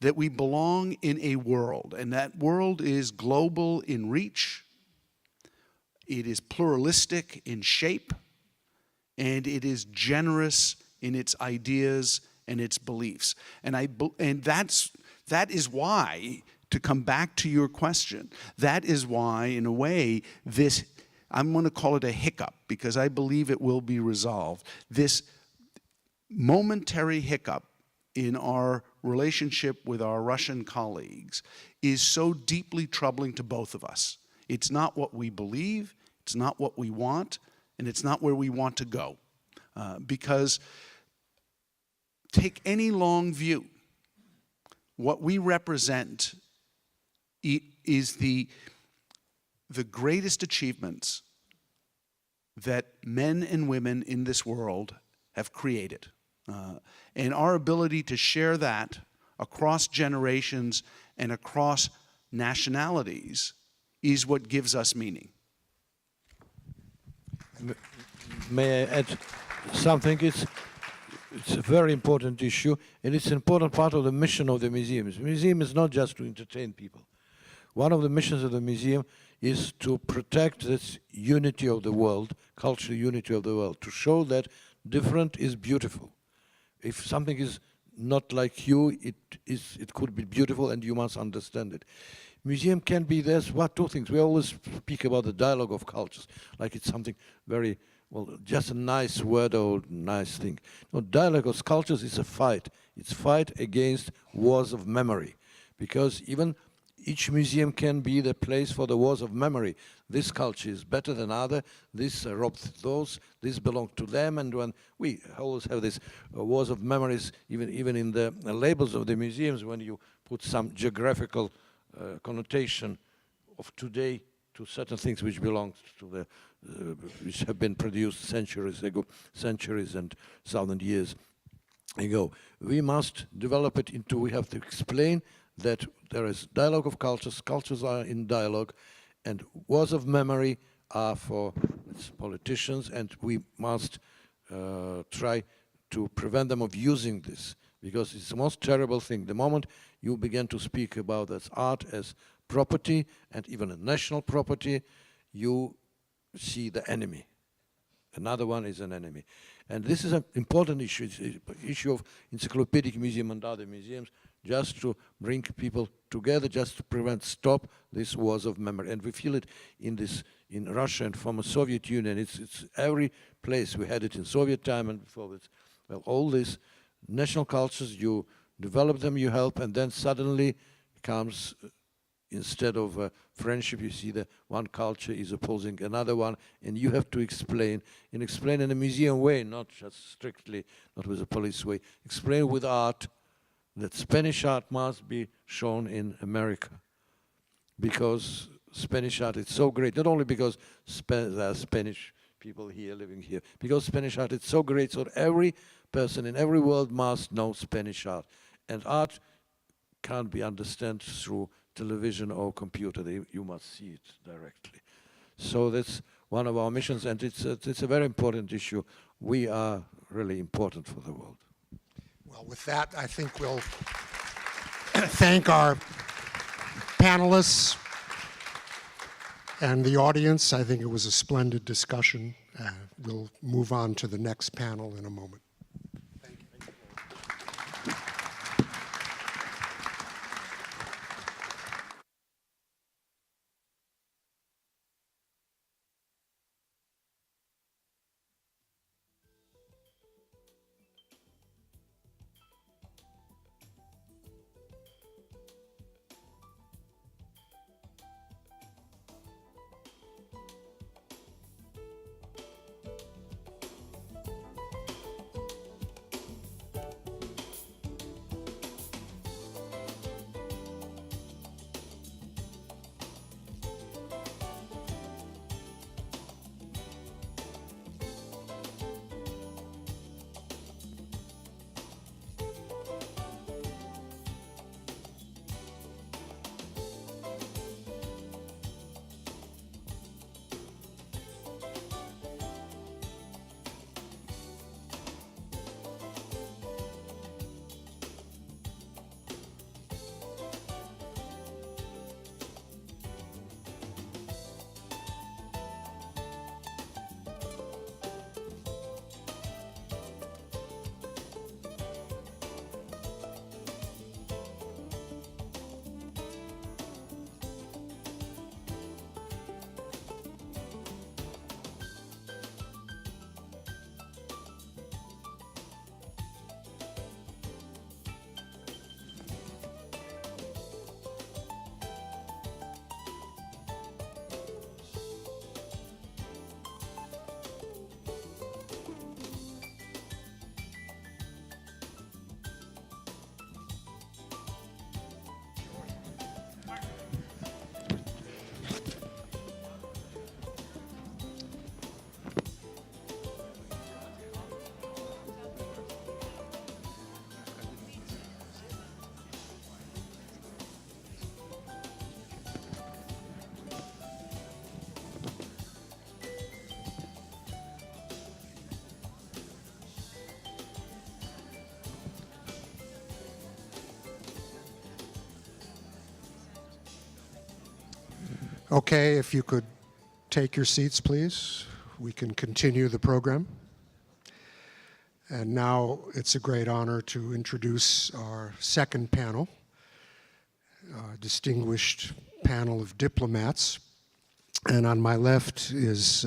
that we belong in a world, and that world is global in reach, it is pluralistic in shape, and it is generous in its ideas and its beliefs. And that is why, to come back to your question, that is why, in a way, this, I'm going to call it a hiccup, because I believe it will be resolved. This momentary hiccup in our relationship with our Russian colleagues is so deeply troubling to both of us. It's not what we believe, it's not what we want, and it's not where we want to go. Because take any long view, what we represent is the greatest achievements that men and women in this world have created. And our ability to share that across generations and across nationalities is what gives us meaning. May I add something? It's a very important issue, and it's an important part of the mission of the museum. The museum is not just to entertain people. One of the missions of the museum is to protect this unity of the world, cultural unity of the world, to show that different is beautiful. If something is not like you, it could be beautiful, and you must understand it. Museum can be, there's two things. We always speak about the dialogue of cultures, like it's something very, well, just a nice word or nice thing. No, dialogue of cultures is a fight. It's fight against wars of memory, because even each museum can be the place for the wars of memory. This culture is better than other, this robs those, this belongs to them, and when we always have these wars of memories, even in the labels of the museums, when you put some geographical connotation of today to certain things which belong to the, which have been produced centuries ago, centuries and 1,000 years ago. We must develop it into, we have to explain that there is dialogue of cultures, cultures are in dialogue, and wars of memory are for politicians, and we must try to prevent them of using this, because it's the most terrible thing. The moment you begin to speak about this art as property, and even a national property, you see the enemy. Another one is an enemy. And this is an important issue. It's an issue of Encyclopedic Museum and other museums, just to bring people together, just to stop these wars of memory. And we feel it in Russia and former Soviet Union. It's every place. We had it in Soviet time and before it. Well, all these national cultures, you develop them, you help, and then suddenly comes, instead of friendship, you see that one culture is opposing another one, and you have to explain, and explain in a museum way, not just strictly, not with a police way, explain with art, that Spanish art must be shown in America, because Spanish art is so great, not only because there are Spanish people here living here, because Spanish art is so great, so every person in every world must know Spanish art. And art can't be understood through television or computer. You must see it directly. So that's one of our missions, and it's a very important issue. We are really important for the world. Well, with that, I think we'll thank our panelists and the audience. I think it was a splendid discussion. We'll move on to the next panel in a moment. Okay, if you could take your seats, please. We can continue the program. And now it's a great honor to introduce our second panel, a distinguished panel of diplomats. And on my left is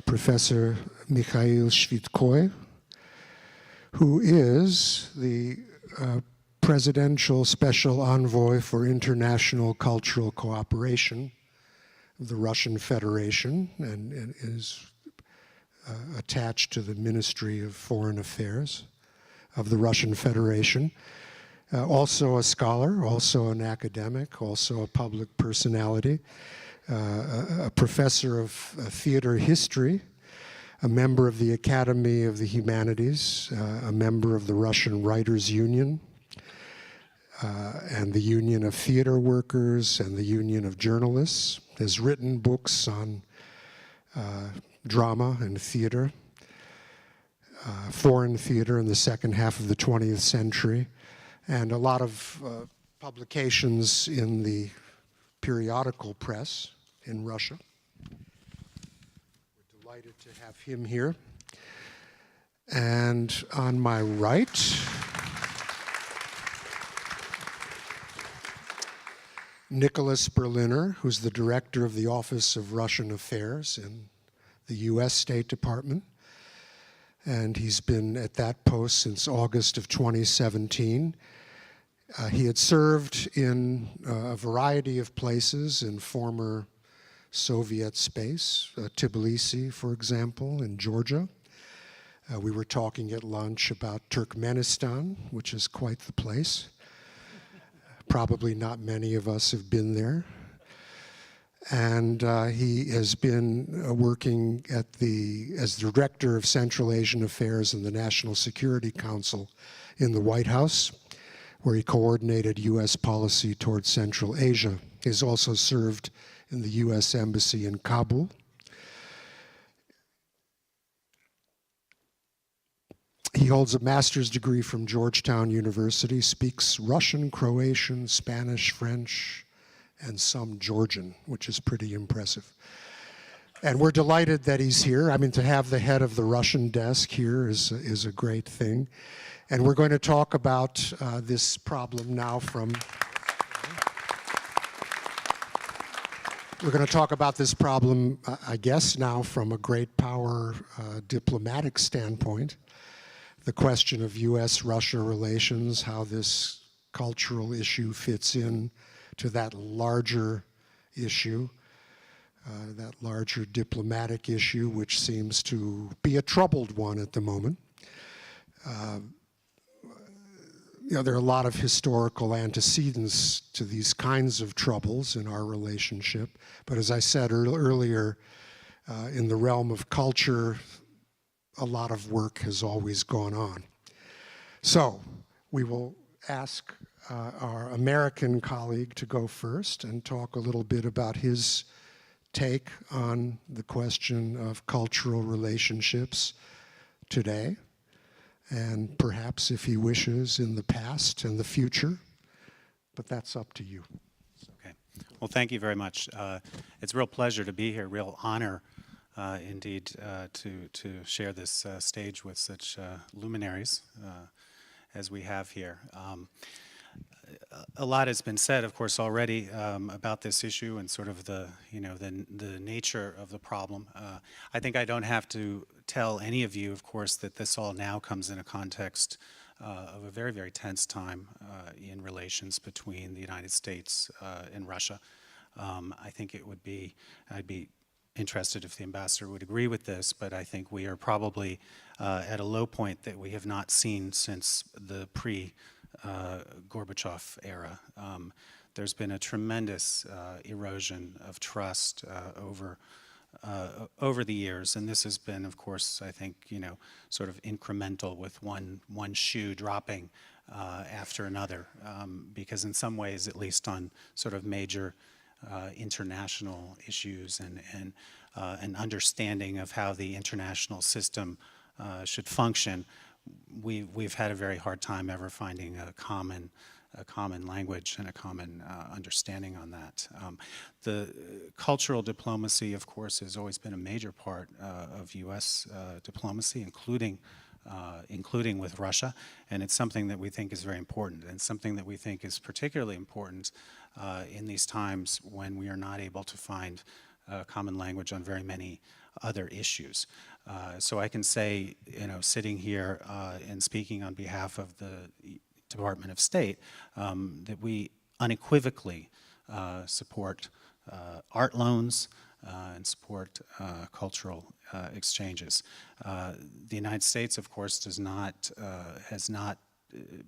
Professor Mikhail Shvydkoy, who is the Presidential Special Envoy for International Cultural Cooperation of the Russian Federation and is attached to the Ministry of Foreign Affairs of the Russian Federation. Also a scholar, also an academic, also a public personality, a professor of theater history, a member of the Academy of the Humanities, a member of the Russian Writers' Union, and the Union of Theater Workers and the Union of Journalists, has written books on drama and theater, foreign theater in the second half of the 20th century, and a lot of publications in the periodical press in Russia. We're delighted to have him here. And on my right, Nicholas Berliner, who's the director of the Office of Russian Affairs in the U.S. State Department. And he's been at that post since August of 2017. He had served in a variety of places in former Soviet space, Tbilisi, for example, in Georgia. We were talking at lunch about Turkmenistan, which is quite the place. Probably not many of us have been there. And he has been working as the Director of Central Asian Affairs in the National Security Council in the White House, where he coordinated U.S. policy towards Central Asia. He has also served in the U.S. Embassy in Kabul. He holds a master's degree from Georgetown University, speaks Russian, Croatian, Spanish, French, and some Georgian, which is pretty impressive. And we're delighted that he's here. I mean, to have the head of the Russian desk here is a great thing. And we're going to talk about this problem now from... We're going to talk about this problem, I guess, now from a great power diplomatic standpoint. The question of U.S.-Russia relations, how this cultural issue fits in to that larger issue, that larger diplomatic issue, which seems to be a troubled one at the moment. You know, there are a lot of historical antecedents to these kinds of troubles in our relationship. But as I said earlier, in the realm of culture, a lot of work has always gone on. So we will ask our American colleague to go first and talk a little bit about his take on the question of cultural relationships today, and perhaps, if he wishes, in the past and the future, but that's up to you. Okay. Well, thank you very much. It's a real pleasure to be here, real honor indeed to share this stage with such luminaries as we have here. A lot has been said, of course, already about this issue and sort of the nature of the problem. I think I don't have to tell any of you, of course, that this all now comes in a context of a very, very tense time in relations between the United States and Russia. I think it would be, I'd be interested if the ambassador would agree with this, but I think we are probably at a low point that we have not seen since the Gorbachev era. There's been a tremendous erosion of trust over the years, and this has been, of course, I think, sort of incremental with one shoe dropping after another, because in some ways, at least on sort of major international issues and an understanding of how the international system should function, we've had a very hard time ever finding a common language and a common understanding on that. The cultural diplomacy, of course, has always been a major part of U.S. diplomacy, including with Russia, and it's something that we think is very important, and something that we think is particularly important in these times when we are not able to find a common language on very many other issues. So I can say, sitting here and speaking on behalf of the Department of State, that we unequivocally support art loans and support cultural exchanges. The United States, of course, has not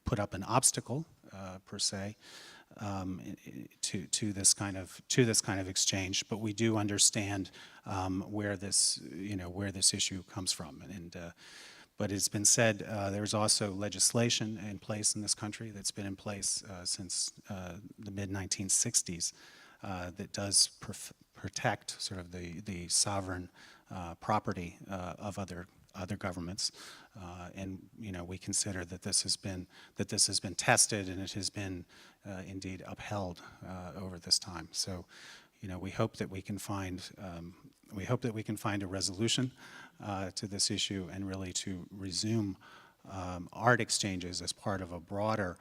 put up an obstacle per se to this kind of exchange, but we do understand where this issue comes from. But it's been said there's also legislation in place in this country that's been in place since the mid-1960s that does protect sort of the sovereign property of other governments, and we consider that this has been tested and it has been indeed upheld over this time. So, we hope that we can find a resolution to this issue and really to resume art exchanges as part of a broader,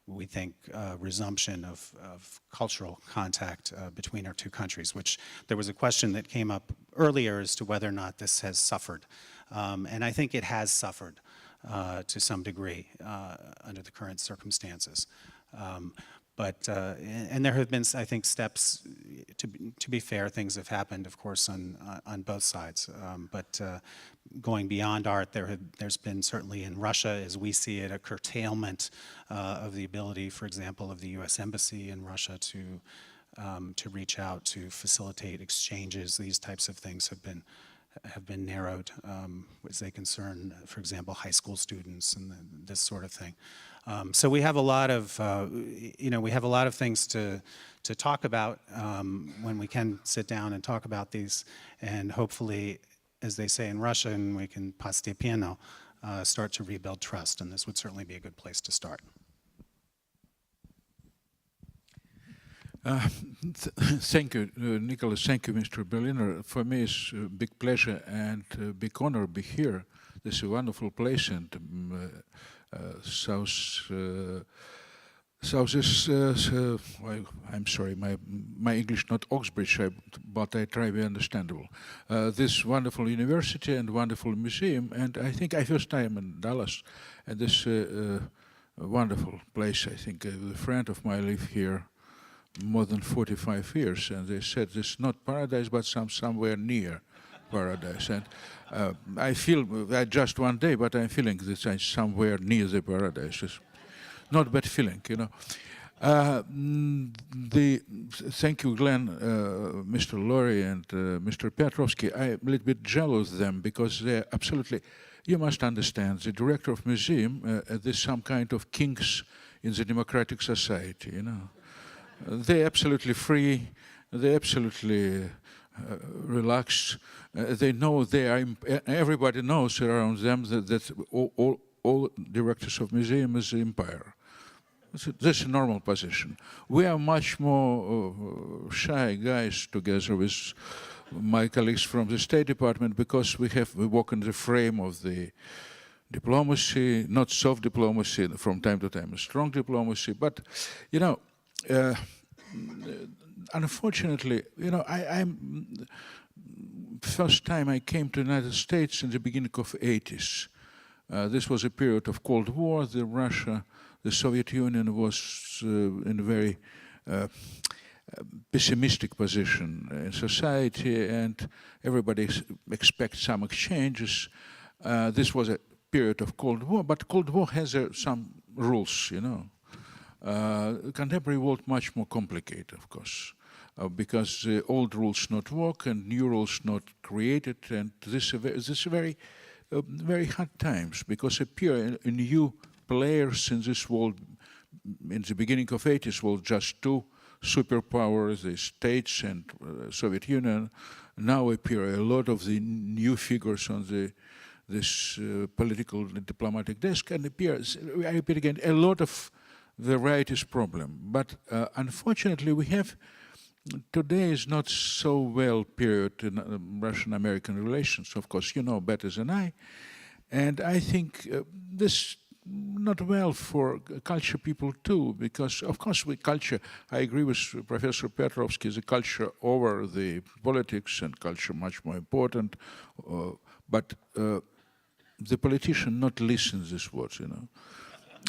we think, resumption of cultural contact between our two countries, which there was a question that came up earlier as to whether or not this has suffered. And I think it has suffered to some degree under the current circumstances. And there have been, I think, steps, to be fair, things have happened, of course, on both sides. But going beyond art, there's been certainly in Russia, as we see it, a curtailment of the ability, for example, of the U.S. Embassy in Russia to reach out, to facilitate exchanges. These types of things have been narrowed as they concern, for example, high school students and this sort of thing. So we have a lot of, we have a lot of things to talk about when we can sit down and talk about these, and hopefully, as they say in Russian, we can postepенно start to rebuild trust, and this would certainly be a good place to start. Thank you, Nicholas. Thank you, Mr. Berliner. For me, it's a big pleasure and a big honor to be here. This is a wonderful place, and South is, I'm sorry, my English not Oxbridge, but I try to be understandable. This wonderful university and wonderful museum, and I think I first time in Dallas, and this a wonderful place. I think a friend of mine live here more than 45 years, and they said this is not paradise, but somewhere near paradise. And I feel that just one day, but I'm feeling that I'm somewhere near the paradise. It's not a bad feeling, you know. Thank you, Glenn, Mr. Lowry, and Mr. Piotrovski. I'm a little bit jealous of them because they're absolutely. You must understand, the director of museum, there's some kind of kings in the democratic society, you know. They're absolutely free, they're absolutely relaxed. They know they are, everybody knows around them that all directors of museum is the empire. This is a normal position. We are much more shy guys together with my colleagues from the State Department because we work in the frame of the diplomacy, not soft diplomacy, from time to time, a strong diplomacy. But, you know, unfortunately, you know, I'm first time I came to the United States in the beginning of the 80s. This was a period of Cold War. The Soviet Union was in a very pessimistic position in society, and everybody expects some exchanges. This was a period of Cold War, but Cold War has some rules, you know. Contemporary world much more complicated, of course, because the old rules not work and new rules not created, and this is very hard times because appear new players in this world. In the beginning of 80s, were just two superpowers, the States and Soviet Union. Now appear a lot of the new figures on this political and diplomatic desk, and appears, I repeat again, a lot of varieties problem. But unfortunately, we have today is not so well period in Russian-American relations. Of course, you know better than I. And I think this not well for culture people too, because of course with culture, I agree with Professor Piotrovski, the culture over the politics and culture much more important. But the politician not listen to these words, you know.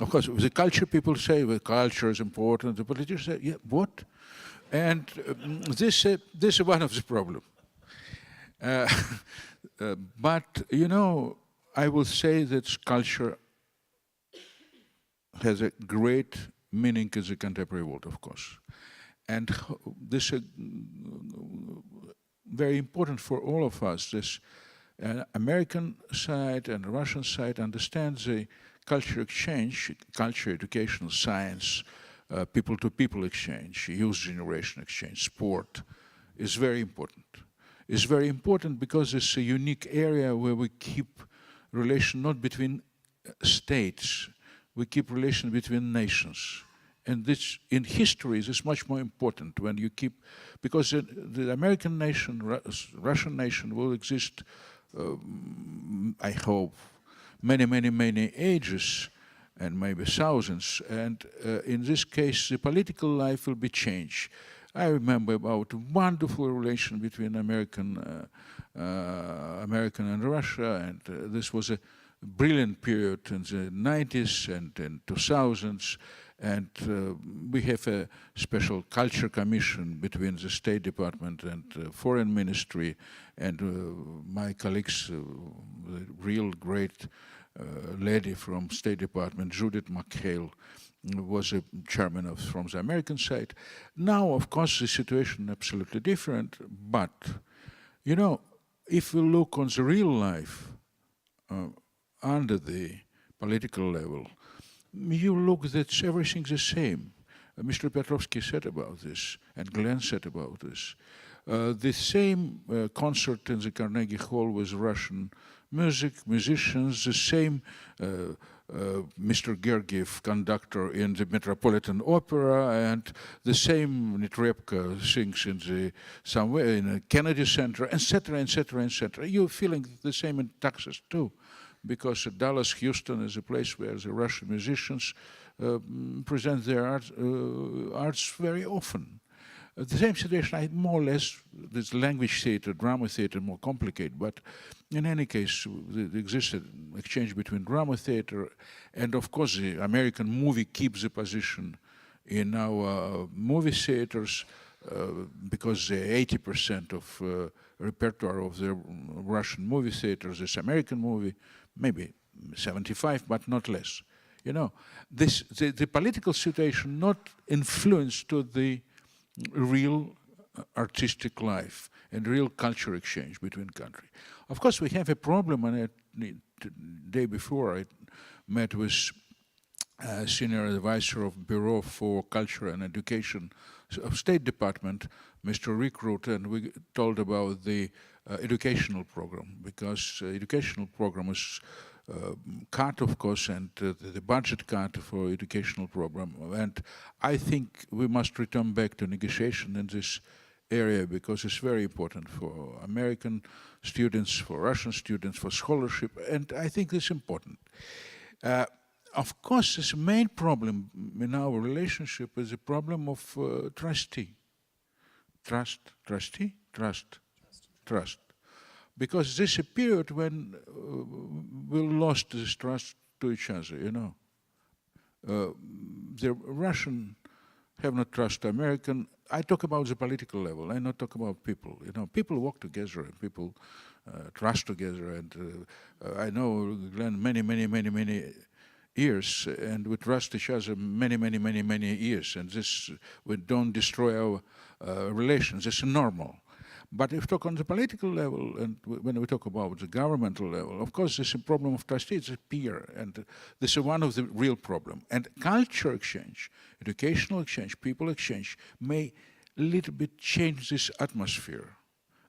Of course, the culture people say, well, culture is important. The politicians say, yeah, what? And this is one of the problems. But, you know, I will say that culture has a great meaning in the contemporary world, of course. And this is very important for all of us. This American side and Russian side understands the culture exchange, culture, educational, science, people-to-people exchange, youth generation exchange, sport, is very important. It's very important because it's a unique area where we keep relation not between states, we keep relation between nations. And this, in history, this is much more important when you keep, because the American nation, Russian nation will exist, I hope, many ages and maybe thousands. And in this case, the political life will be changed. I remember about a wonderful relation between American and Russia, and this was a brilliant period in the 90s and in 2000s. And we have a special culture commission between the State Department and Foreign Ministry, and my colleagues, the real great lady from State Department, Judith Mikhail, was a chairman from the American side. Now, of course, the situation is absolutely different, but, you know, if we look on the real life under the political level, you look that everything's the same. Mr. Piotrovski said about this, and Glenn said about this. The same concert in the Carnegie Hall with Russian music, musicians, the same Mr. Gergiev, conductor in the Metropolitan Opera, and the same Netrebko sings in the somewhere in a Kennedy Center, etc., etc., etc. You're feeling the same in Texas too, because Dallas, Houston is a place where the Russian musicians present their arts very often. The same situation, I more or less, this language theater, drama theater, more complicated, but in any case, there exists an exchange between drama theater and, of course, the American movie keeps the position in our movie theaters because 80% of repertoire of the Russian movie theaters is American movie, maybe 75, but not less. You know, the political situation not influenced to the real artistic life and real culture exchange between countries. Of course, we have a problem, and the day before I met with Senior Advisor of Bureau for Culture and Education of State Department, Mr. Recruit, and we told about the educational program, because educational program is cut, of course, and the budget cut for educational program. And I think we must return back to negotiation in this area, because it's very important for American students, for Russian students, for scholarship, and I think it's important. Of course, this main problem in our relationship is the problem of trustee. Trust. Because this is a period when we lost this trust to each other, you know. The Russian have not trust American. I talk about the political level, I not talk about people. You know, people work together and people trust together. And I know Glenn many years, and we trust each other many years. And this, we don't destroy our relations. It's normal. But if we talk on the political level, and when we talk about the governmental level, of course, there's a problem of trustee, it's a peer, and this is one of the real problems. And culture exchange, educational exchange, people exchange may a little bit change this atmosphere.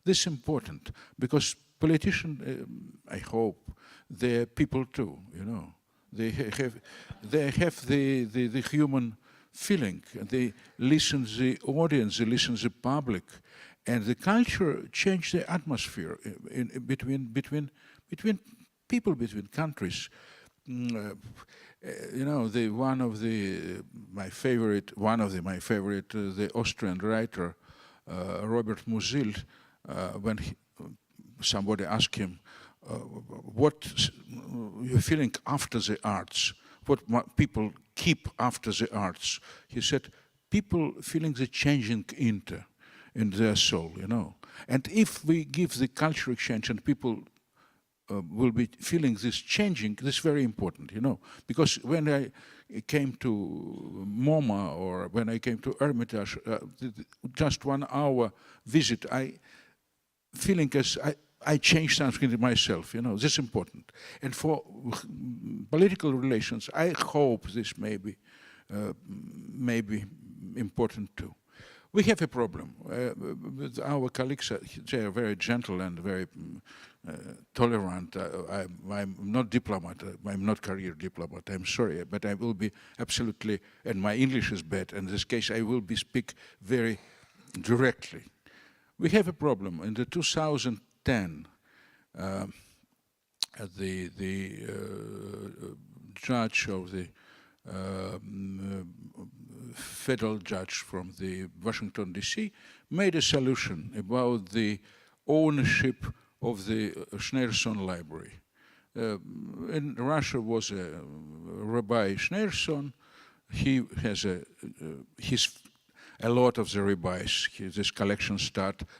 This is important, because politicians, I hope, they're people too, you know. They have the human feeling, they listen to the audience, they listen to the public. And the culture changed the atmosphere between people, between countries. You know, one of my favorite, the Austrian writer, Robert Musil, when somebody asked him, what you're feeling after the arts, what people keep after the arts, he said, people feeling the changing in their soul, you know. And if we give the culture exchange and people will be feeling this changing, this is very important, you know. Because when I came to MoMA or when I came to Hermitage, just 1 hour visit, I feeling as I changed something in myself, you know, this is important. And for political relations, I hope this may be important too. We have a problem with our colleagues. They are very gentle and very tolerant. I'm not diplomat. I'm not career diplomat. I'm sorry, but I will be absolutely, and my English is bad. In this case, I will speak very directly. We have a problem. In the 2010, the judge of the federal judge from the Washington, D.C., made a solution about the ownership of the Schneerson Library. In Russia was a Rabbi Schneerson. He has a lot of the rabbis. This collection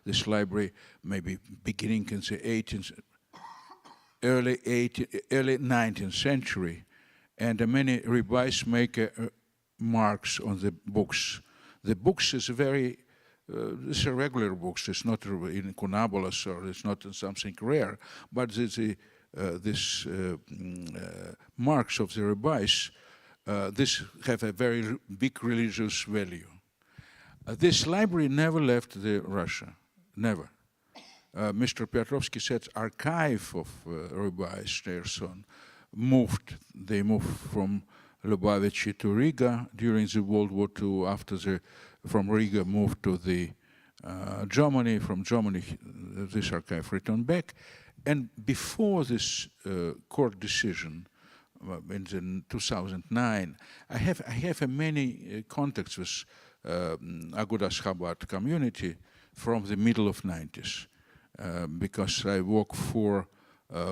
this library maybe beginning in the early 19th century. And many rabbis make marks on the books. The books is very, it's a regular books. It's not in Kunabolas or it's not something rare. But this marks of the rabbis, this have a very big religious value. This library never left Russia, never. Mr. Piotrovski said archive of Lubavitch Schneerson they moved from Lubavitch to Riga during the World War II. After from Riga moved to the Germany. From Germany, this archive returned back. And before this court decision in 2009, I have many contacts with Agudas Chabad community from the middle of 90s. Because I work for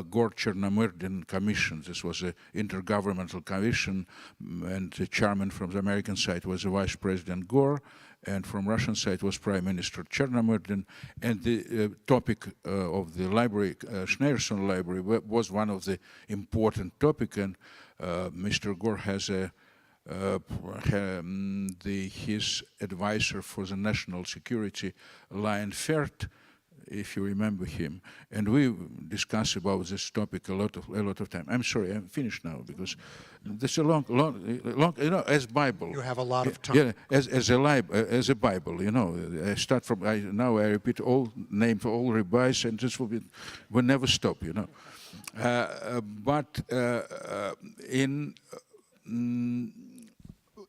Gor Chernomyrdin Commission. This was an intergovernmental commission, and the chairman from the American side was the Vice President Gor, and from Russian side was Prime Minister Chernomyrdin. And the topic of the library, Schneerson Library, was one of the important topics, and Mr. Gor has his advisor for the national security, Lion Fert, if you remember him, and we discuss about this topic a lot of time. I'm sorry, I'm finished now because this is a long, you know, as Bible. You have a lot of time. Yeah, as a Bible, you know. I start from now. I repeat all names, all rabbis, and this will never stop, you know.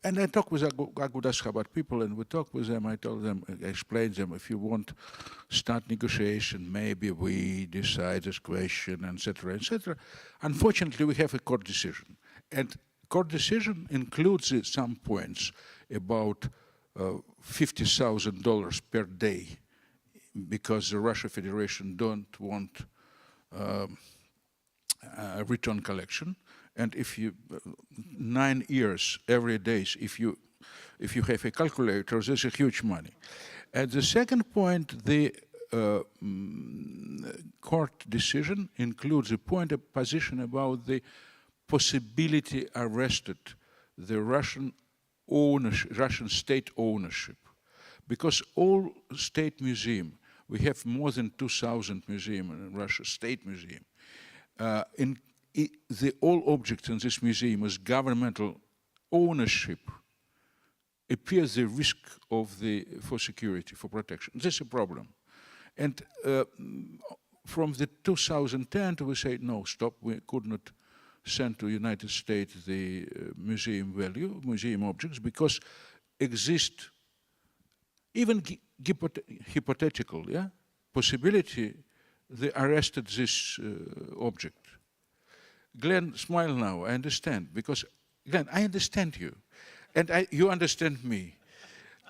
And I talk with Agudas Chabad people, and we talk with them. I told them, I explained them, if you want start negotiation, maybe we decide this question, etc., etc. Unfortunately, we have a court decision, and court decision includes some points about $50,000 per day, because the Russia Federation don't want return collection. And if you 9 years every day, if you have a calculator, this is huge money. And the second point, the court decision includes a position about the possibility arrested the Russian state ownership, because all state museum, we have more than 2,000 museums in Russia, state museum. All objects in this museum is governmental ownership, appears the risk for security, for protection. This is a problem. And from the 2010, we say, no, stop, we could not send to United States the museum objects, because exist even hypothetical possibility they arrested this object. Glenn, smile now, I understand, because, Glenn, I understand you, and you understand me.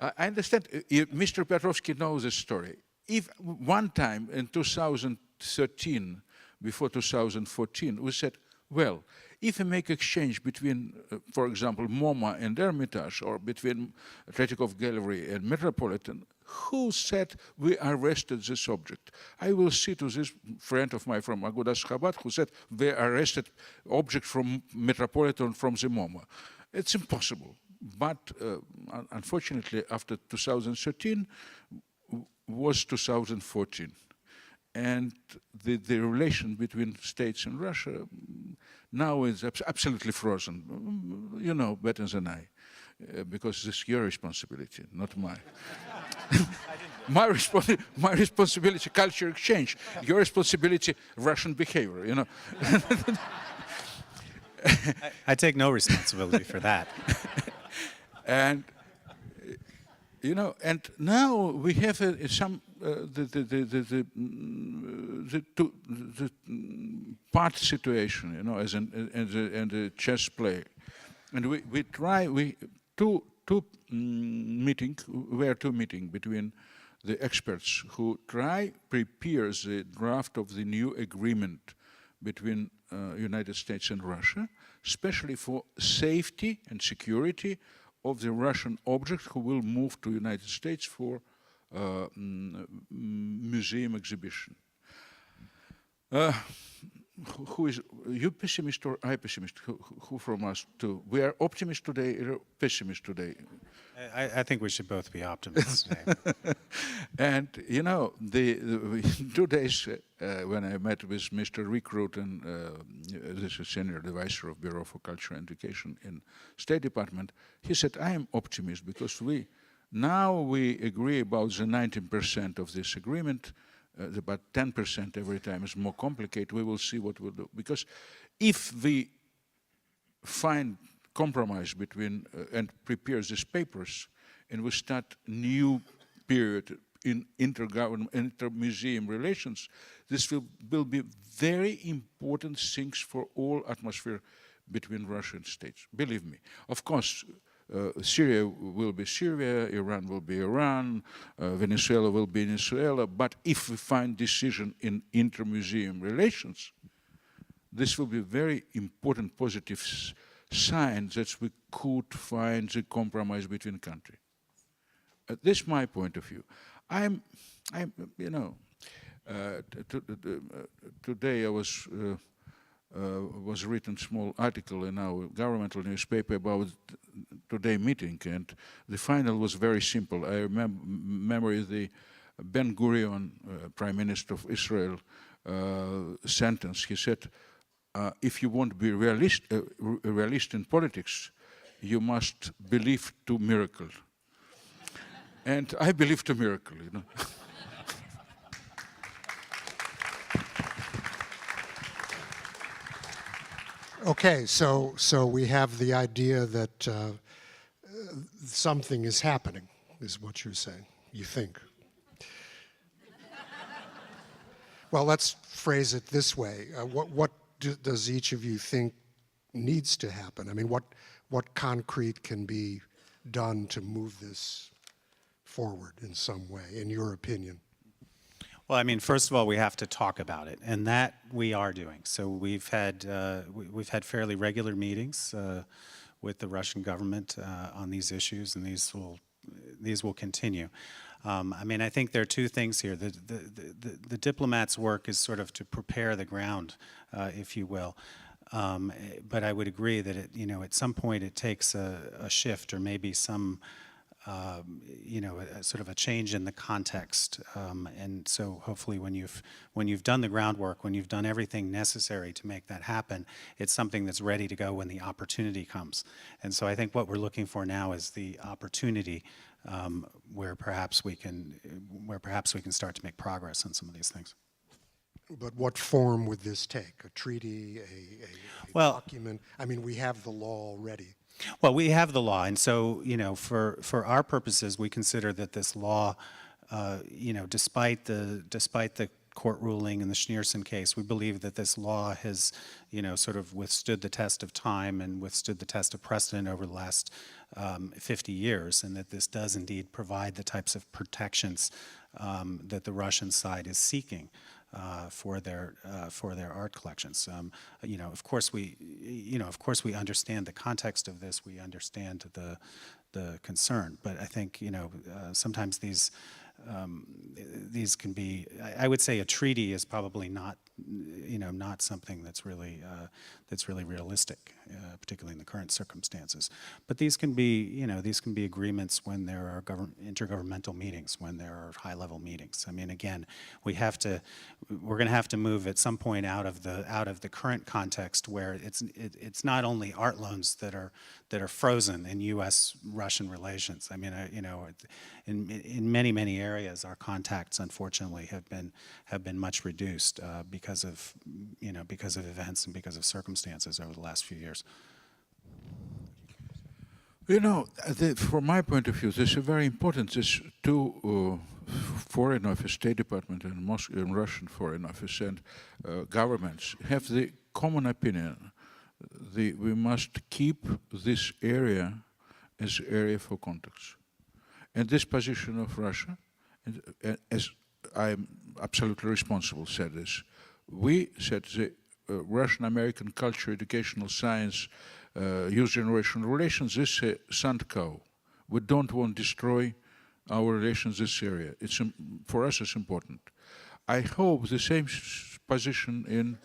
I understand, Mr. Piotrovski knows this story. If one time in 2013, before 2014, we said, well, if we make exchange between, for example, MoMA and Hermitage, or between Tretyakov Gallery and Metropolitan, who said we arrested this object? I will see to this friend of mine from Agudas Chabad who said they arrested object from Metropolitan from the MoMA. It's impossible. But unfortunately, after 2013 was 2014. And the relation between states and Russia now is absolutely frozen. You know better than I, because this is your responsibility, not mine. My responsibility, culture exchange. Your responsibility, Russian behavior, you know. I take no responsibility for that. And, you know, and now we have some the part situation, you know, as a chess player, and we try two meetings between the experts who prepare the draft of the new agreement between United States and Russia, especially for safety and security of the Russian objects who will move to United States for museum exhibition. Who is you pessimist or I pessimist? Who from us two? We are optimists today or pessimists today? I think we should both be optimists today. And you know, 2 days when I met with Mr. Recruit, and this is senior advisor of Bureau for Culture and Education in State Department, he said, I am optimist because we agree about the 19% of this agreement about 10% every time is more complicated, we will see what we'll do. Because if we find compromise between and prepare these papers, and we start new period in inter-museum relations, this will be very important things for all atmosphere between Russia and states. Believe me. Of course, Syria will be Syria, Iran will be Iran, Venezuela will be Venezuela, but if we find decision in inter-museum relations, this will be very important positive sign that we could find the compromise between countries. This is my point of view. You know, today I was written small article in our governmental newspaper about today meeting, and the final was very simple. I remember the Ben Gurion, Prime Minister of Israel, sentence. He said, if you want to be realist in politics, you must believe to miracle. And I believe to miracle, you know. Okay, so we have the idea that something is happening, is what you're saying, you think. Well, let's phrase it this way. What does each of you think needs to happen? I mean, what concrete can be done to move this forward in some way, in your opinion? Well, I mean, first of all, we have to talk about it, and that we are doing. So we've had fairly regular meetings with the Russian government on these issues, and these will continue. I mean, I think there are two things here. The diplomats' work is sort of to prepare the ground, if you will. But I would agree that at some point it takes a shift, or maybe some sort of a change in the context, and so hopefully when you've done the groundwork, when you've done everything necessary to make that happen, it's something that's ready to go when the opportunity comes. And so I think what we're looking for now is the opportunity where perhaps we can start to make progress on some of these things. But what form would this take? A treaty, a document? I mean, we have the law already. Well, we have the law, and so, for our purposes, we consider that this law, despite the court ruling in the Schneerson case, we believe that this law has, sort of withstood the test of time and withstood the test of precedent over the last 50 years, and that this does indeed provide the types of protections that the Russian side is seeking for their art collections. Of course we understand the context of this. We understand the concern, but I think sometimes these can be. I would say a treaty is probably not something that's really realistic, particularly in the current circumstances. But these can be agreements when there are intergovernmental meetings, when there are high-level meetings. I mean, again, we're going to have to move at some point out of the current context where it's not only art loans that are frozen in U.S.-Russian relations. I mean, in many areas, our contacts, unfortunately, have been much reduced because of events and because of circumstances over the last few years. From my point of view, this is very important. These two foreign office, State Department and Russian Foreign Office, and governments have the common opinion. We must keep this area as area for contacts. And this position of Russia, as I'm absolutely responsible, said this. We said the Russian-American culture, educational science, youth generation relations, this is a sand cow. We don't want to destroy our relations in this area. For us, it's important. I hope the same position in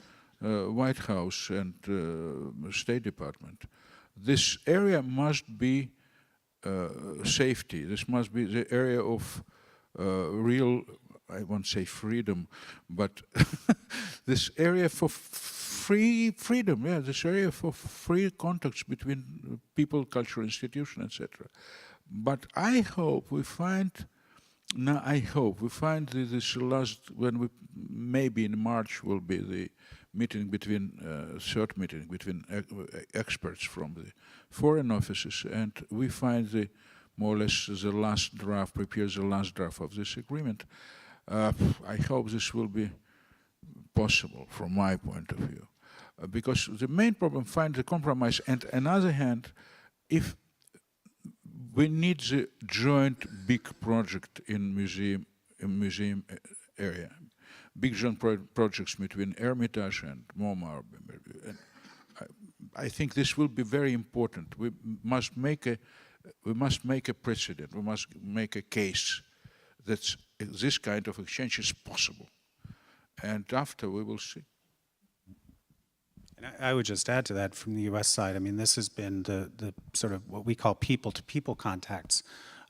White House and State Department. This area must be safety. This must be the area of real, I won't say freedom, but this area for freedom, this area for free contacts between people, culture, institution, etc. But I hope we find Now, I hope we find this last, when we, maybe in March will be the meeting between, third meeting between experts from the foreign offices, and we find the, more or less the last draft, prepare the last draft of this agreement. I hope this will be possible from my point of view. Because the main problem, find the compromise, and on the other hand, if we need the joint big project in museum area, big joint projects between Hermitage and MoMA. And I think this will be very important. We must make a precedent. We must make a case that this kind of exchange is possible. And after we will see. And I would just add to that from the U.S. side, I mean, this has been the sort of what we call people-to-people contacts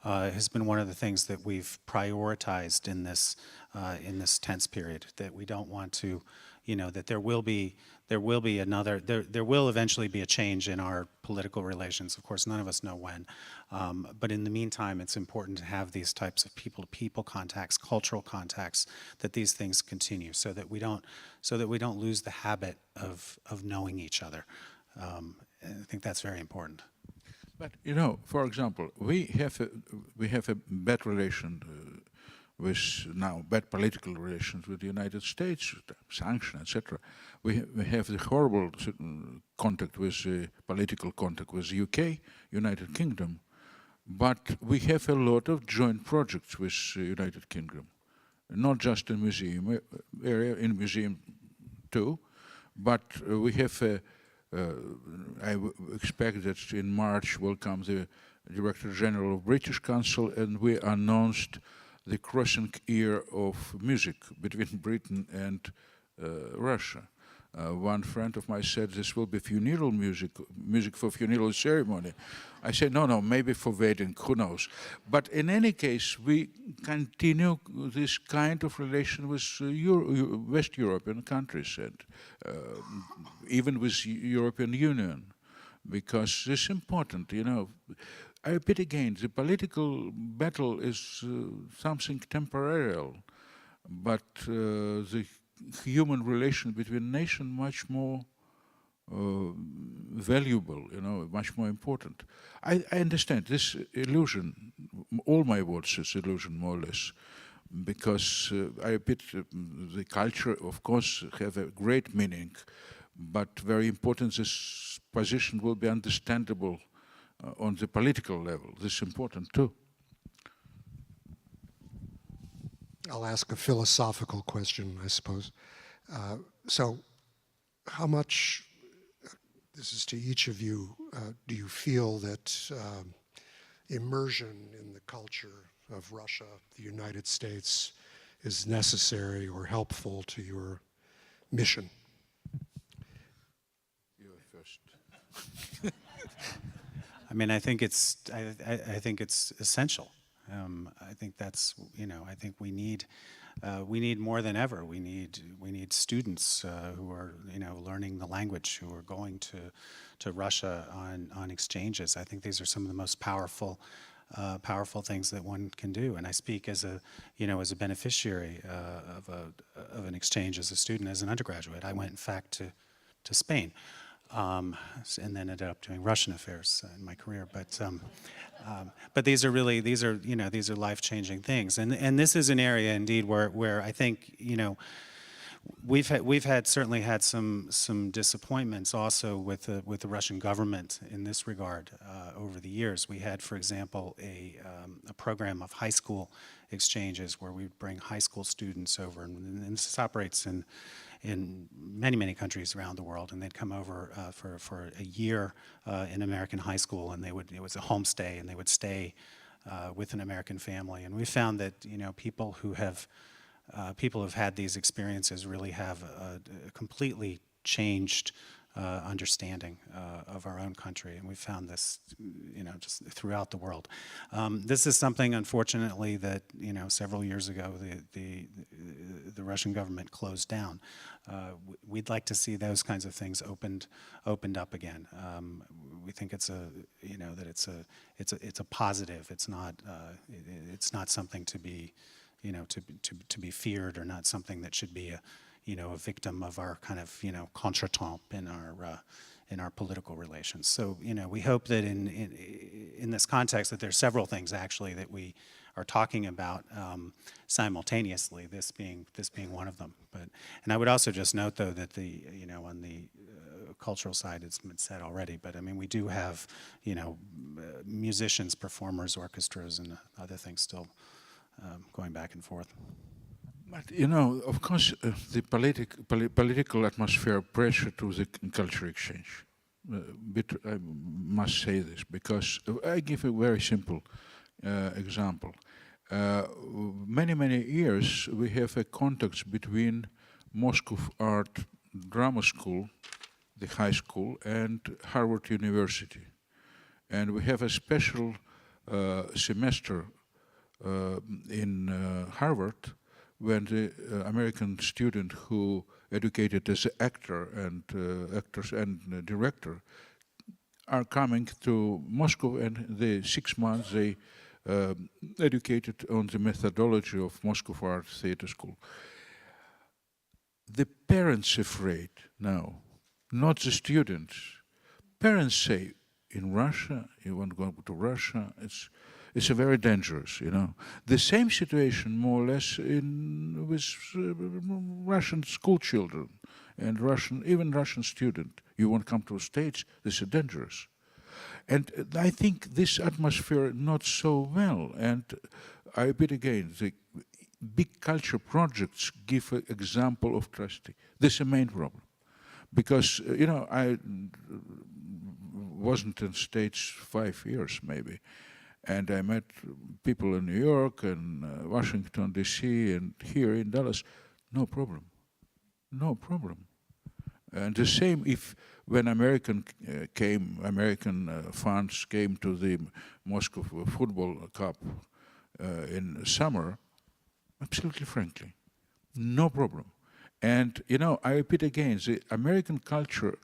has been one of the things that we've prioritized in this tense period, that we don't want to, you know, that there will be another, there will eventually be a change in our political relations. Of course, none of us know when. But in the meantime, it's important to have these types of people-to-people contacts, cultural contacts, that these things continue so that we don't lose the habit of knowing each other. I think that's very important. But, you know, for example, we have a bad relation with now bad political relations with the United States, sanctions, etc. We have the horrible contact with political contact with the UK, United Kingdom, but we have a lot of joint projects with United Kingdom, not just in museum area, in museum too, but we have I expect that in March will come the Director General of British Council, and we announced the crossing ear of music between Britain and Russia. One friend of mine said this will be funeral music for funeral ceremony. I said, no, maybe for wedding, who knows. But in any case, we continue this kind of relation with West European countries and even with European Union, because it's important, you know. I repeat again, the political battle is something temporary, but the human relation between nations much more valuable, you know, much more important. I understand this illusion, all my words is illusion more or less, because I repeat, the culture of course have a great meaning, but very important this position will be understandable on the political level. This is important too. I'll ask a philosophical question, I suppose. So how much, this is to each of you, do you feel that immersion in the culture of Russia, the United States, is necessary or helpful to your mission? You are first. I mean, I think it's essential. I think that's, you know, I think we need more than ever. We need students who are, you know, learning the language, who are going to Russia on exchanges. I think these are some of the most powerful things that one can do. And I speak as a, you know, as a beneficiary of an exchange as a student, as an undergraduate. I went, in fact, to Spain. And then ended up doing Russian affairs in my career, but these are really, these are life-changing things, and this is an area indeed where I think, you know, we've certainly had some disappointments also with the Russian government in this regard over the years. We had, for example, a program of high school exchanges where we bring high school students over, and this operates in many countries around the world, and they'd come over for a year in American high school, and it was a homestay, and they would stay with an American family. And we found that, you know, people who have had these experiences really have a completely changed understanding of our own country, and we found this, you know, just throughout the world. This is something, unfortunately, that, you know, several years ago the the Russian government closed down. We'd like to see those kinds of things opened up again. We think it's a that it's a positive. It's not something to be to be feared, or not something that should be a victim of our kind of contretemps in our political relations. So we hope that in this context that there's several things actually that we are talking about simultaneously. This being one of them. And I would also just note though that on the cultural side, it's been said already, but I mean we do have musicians, performers, orchestras, and other things still going back and forth. But of course, the political atmosphere pressure to the culture exchange. I must say this because I give a very simple example. Many years we have a contact between Moscow Art Drama School, the high school, and Harvard University, and we have a special semester in Harvard when the American student who educated as an actor and actors and director are coming to Moscow, and the 6 months they educated on the methodology of Moscow Art Theater School. The parents afraid now, not the students. Parents say, in Russia, you want to go to Russia, it's a very dangerous, The same situation, more or less, with Russian school children and even Russian student. You want to come to the States, this is dangerous. And I think this atmosphere not so well. And I repeat again, the big culture projects give an example of trustee. This is the main problem. Because, I wasn't in States 5 years, maybe. And I met people in New York and Washington, D.C., and here in Dallas. No problem. No problem. And the same when American funds came to the Moscow Football Cup in summer, absolutely frankly, no problem. And, I repeat again, the American culture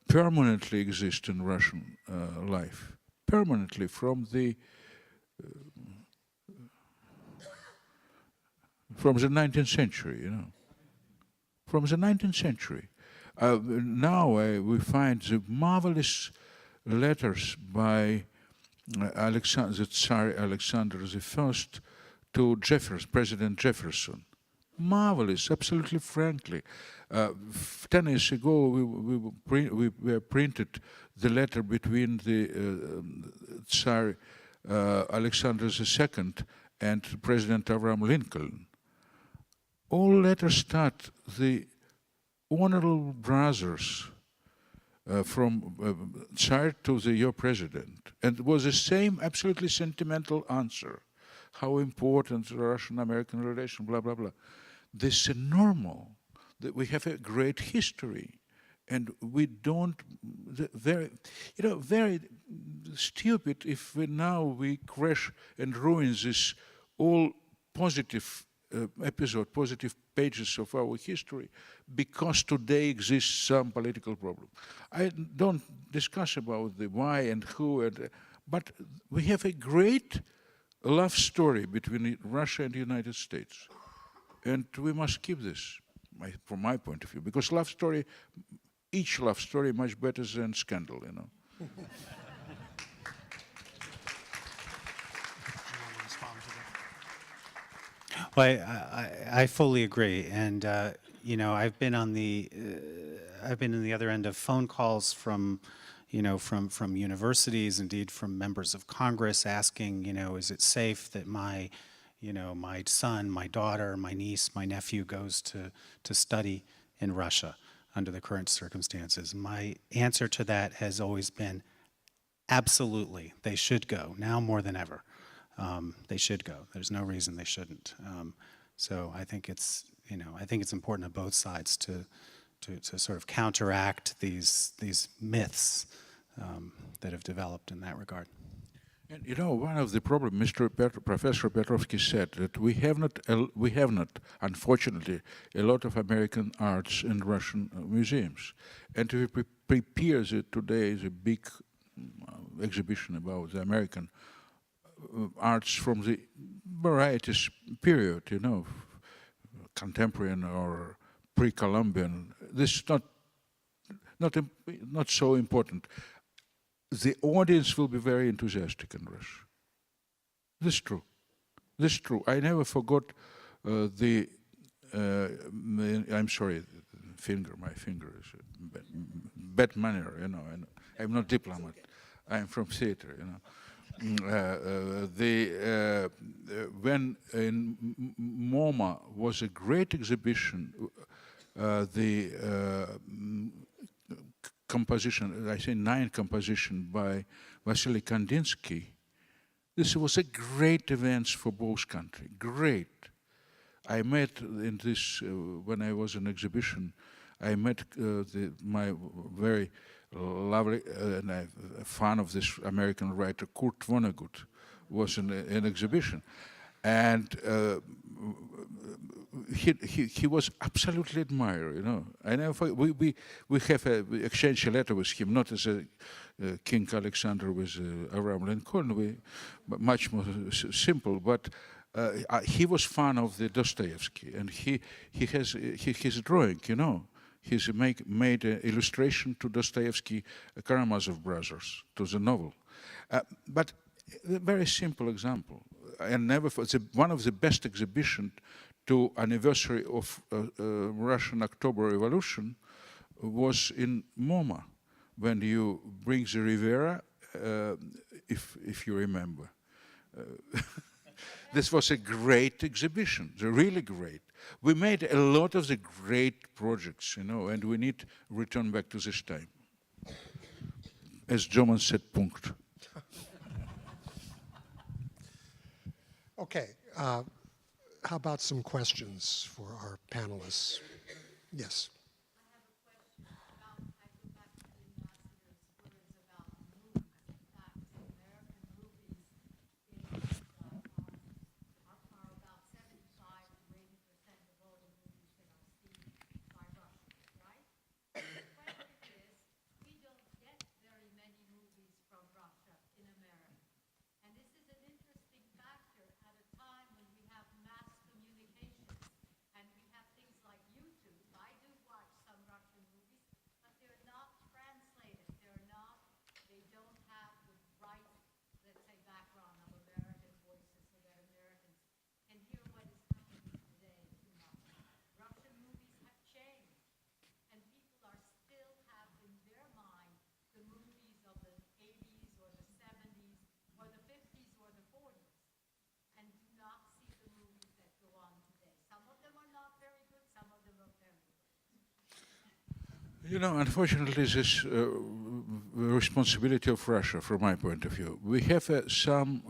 permanently exists in Russian life. Permanently from the 19th century, From the 19th century. Now we find the marvelous letters by the Tsar Alexander I to President Jefferson. Marvelous, absolutely frankly. 10 years ago, we printed the letter between the Tsar Alexander II and President Abraham Lincoln. All letters start the honorable brothers from Tsar to your president, and it was the same absolutely sentimental answer. How important the Russian-American relation, blah, blah, blah. This is normal. That we have a great history, and we don't, very stupid if we crash and ruin this all positive positive pages of our history because today exists some political problem. I don't discuss about the why and who, but we have a great love story between Russia and the United States, and we must keep this. From my point of view, because each love story much better than scandal, Well, I fully agree, and I've been on the other end of phone calls from universities, indeed from members of Congress, asking, is it safe that my son, my daughter, my niece, my nephew goes to study in Russia under the current circumstances? My answer to that has always been, absolutely, they should go, now more than ever. They should go. There's no reason they shouldn't. So I think it's important on both sides to sort of counteract these myths that have developed in that regard. And you know, one of the problems, Professor Piotrovski said that we have not, unfortunately, a lot of American arts in Russian museums. And we prepare today the big exhibition about the American arts from the varieties period, you know, contemporary or pre-Columbian. This is not so important. The audience will be very enthusiastic in Russia. This is true. This is true. I never forgot I'm sorry, my finger is bad manner, you know. I'm not diplomat. I'm from theater, you know. When in MoMA was a great exhibition, composition, I say 9 composition by Vasily Kandinsky. This was a great event for both countries, great. I met in this, when I was in exhibition, I met my very lovely, and I'm a fan of this American writer, Kurt Vonnegut, was in an exhibition. And he was absolutely admired, you know. I never, we have exchanged a letter with him, not as a King Alexander with Abraham Lincoln, much more simple, but he was fan of the Dostoevsky, and he has his drawing, you know. He's made an illustration to Dostoevsky, Karamazov brothers, to the novel. But a very simple example, and one of the best exhibitions to anniversary of Russian October Revolution was in MoMA, when you bring the Rivera, if you remember. This was a great exhibition, really great. We made a lot of the great projects, you know, and we need to return back to this time. As German said, Punkt. Okay, how about some questions for our panelists? Yes. You know, unfortunately, this is the responsibility of Russia, from my point of view. We have some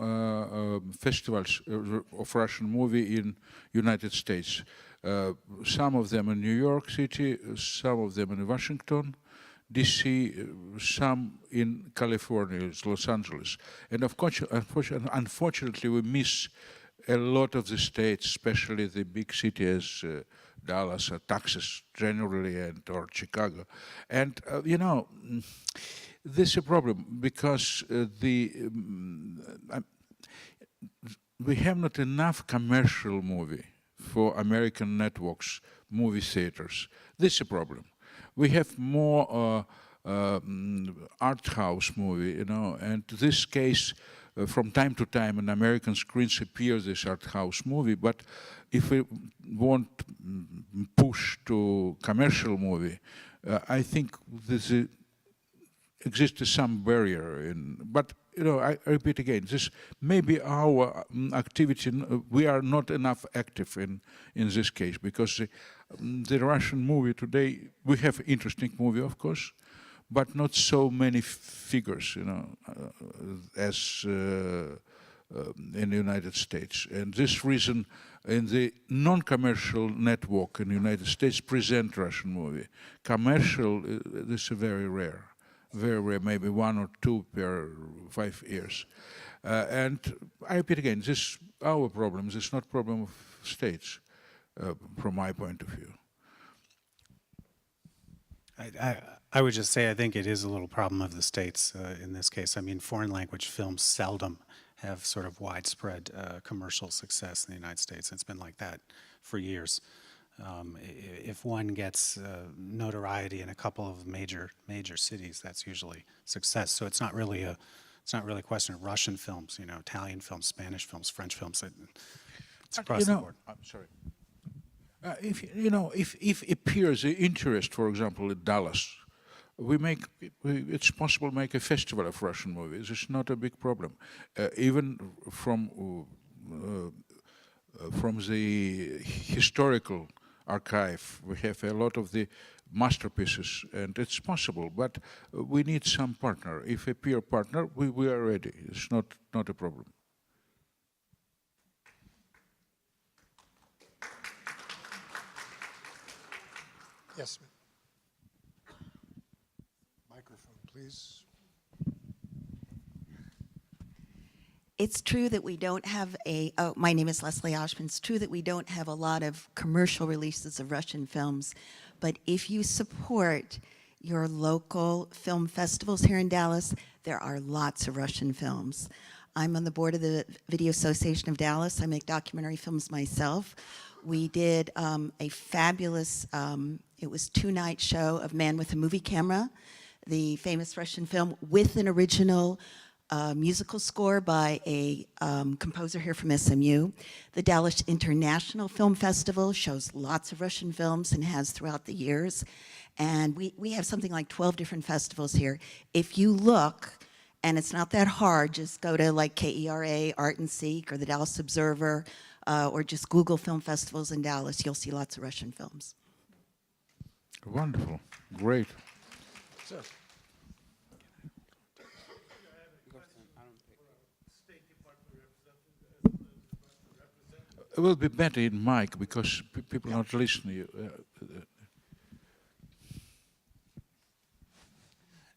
festivals of Russian movie in United States. Some of them in New York City, some of them in Washington, D.C., some in California, Los Angeles. And of course, unfortunately, we miss a lot of the states, especially the big cities, Dallas or Texas generally, or Chicago. And, you know, this is a problem because we have not enough commercial movie for American networks, movie theaters. This is a problem. We have more art house movie, you know, and this case, from time to time on American screens appears this art house movie, but if we want push to commercial movie, I think this exists some barrier in, but you know, I repeat again, this may be our activity, we are not enough active in this case, because the Russian movie today, we have interesting movie, of course, but not so many figures, you know, as in the United States. And this reason, in the non-commercial network in the United States present Russian movie. Commercial, this is very rare, maybe 1 or 2 per 5 years. And I repeat again, this is our problem. This is not problem of states, from my point of view. I would just say I think it is a little problem of the states in this case. I mean, foreign language films seldom have sort of widespread commercial success in the United States. It's been like that for years. If one gets notoriety in a couple of major cities, that's usually success. So it's not really a question of Russian films, you know, Italian films, Spanish films, French films. It's across the board. I'm sorry. If appears the interest, for example, in Dallas, it's possible to make a festival of Russian movies. It's not a big problem. Even from the historical archive, we have a lot of the masterpieces, and it's possible. But we need some partner. If a peer partner, we are ready. It's not a problem. Yes. Microphone, please. It's true that we don't have my name is Leslie Oshman. It's true that we don't have a lot of commercial releases of Russian films, but if you support your local film festivals here in Dallas, there are lots of Russian films. I'm on the board of the Video Association of Dallas. I make documentary films myself. We did a fabulous, it was 2-night show of Man with a Movie Camera, the famous Russian film, with an original musical score by a composer here from SMU. The Dallas International Film Festival shows lots of Russian films and has throughout the years. And we have something like 12 different festivals here. If you look, and it's not that hard, just go to like KERA, Art and Seek, or the Dallas Observer, or just Google film festivals in Dallas. You'll see lots of Russian films. Wonderful. Great. Sir. It will be better in mic because people are not listening.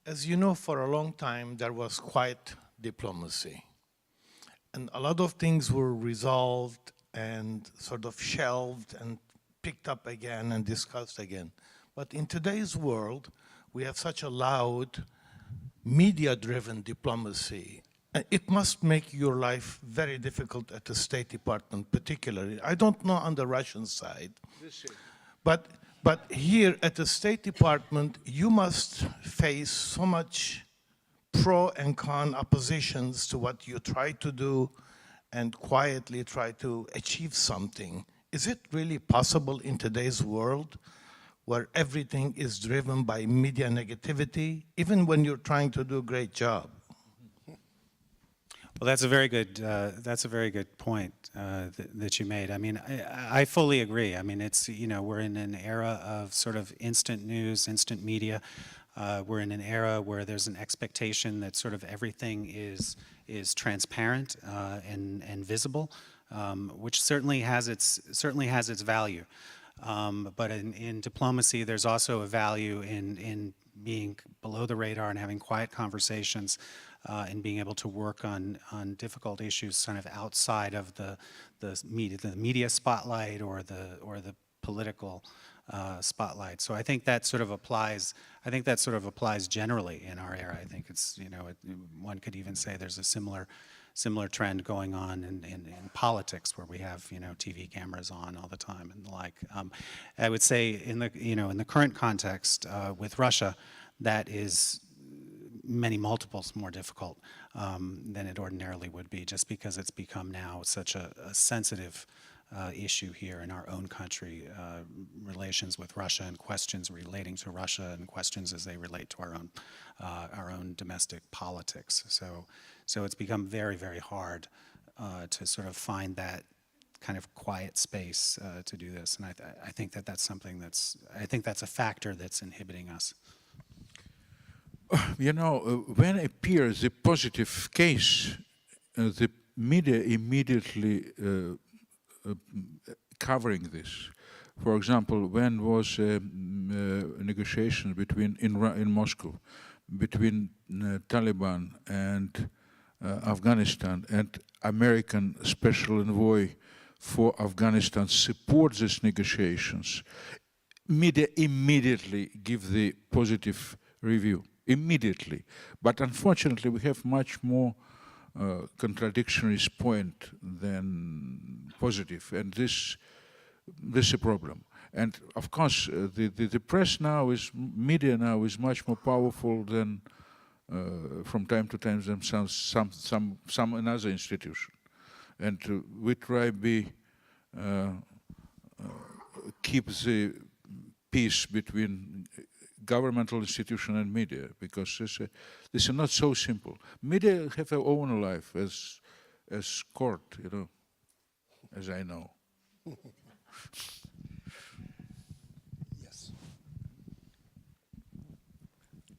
As you know, for a long time, there was quiet diplomacy. And a lot of things were resolved and sort of shelved and picked up again and discussed again. But in today's world, we have such a loud, media-driven diplomacy. And it must make your life very difficult at the State Department, particularly. I don't know on the Russian side, but here at the State Department, you must face so much pro and con oppositions to what you try to do and quietly try to achieve something. Is it really possible in today's world where everything is driven by media negativity, even when you're trying to do a great job? Well, that's a very good point that you made. I mean, I fully agree. I mean, it's, you know, we're in an era of sort of instant news, instant media. We're in an era where there's an expectation that sort of everything is transparent and visible, which certainly has its value. But in diplomacy, there's also a value in being below the radar and having quiet conversations. And being able to work on difficult issues kind of outside of the media spotlight or the political spotlight. So I think that sort of applies. I think that sort of applies generally in our era. I think it's, you know, one could even say there's a similar trend going on in politics, where we have, you know, TV cameras on all the time and the like. I would say in the current context with Russia, that is many multiples more difficult than it ordinarily would be, just because it's become now such a sensitive issue here in our own country, relations with Russia and questions relating to Russia and questions as they relate to our own domestic politics. So it's become very, very hard to sort of find that kind of quiet space to do this. And I think that's something that's a factor that's inhibiting us. You know, when appears a positive case, the media immediately covering this. For example, when was a negotiation in Moscow between Taliban and Afghanistan, and American Special Envoy for Afghanistan supports these negotiations, media immediately give the positive review, immediately. But unfortunately, we have much more contradictory point than positive, and this is a problem. And of course, the press now media now is much more powerful than from time to time themselves, some another institution. And we try keep the peace between governmental institution and media, because this is not so simple. Media have their own life as court, you know, as I know. Yes.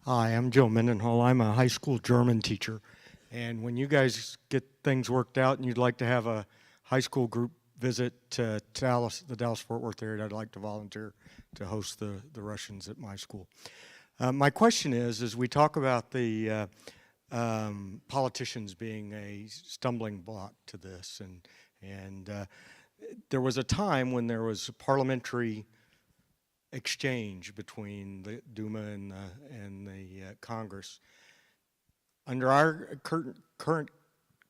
Hi, I'm Joe Mendenhall. I'm a high school German teacher. And when you guys get things worked out and you'd like to have a high school group visit to Dallas, the Dallas-Fort Worth area, I'd like to volunteer to host the Russians at my school. My question is, as we talk about the politicians being a stumbling block to this, and there was a time when there was a parliamentary exchange between the Duma and the Congress. Under our current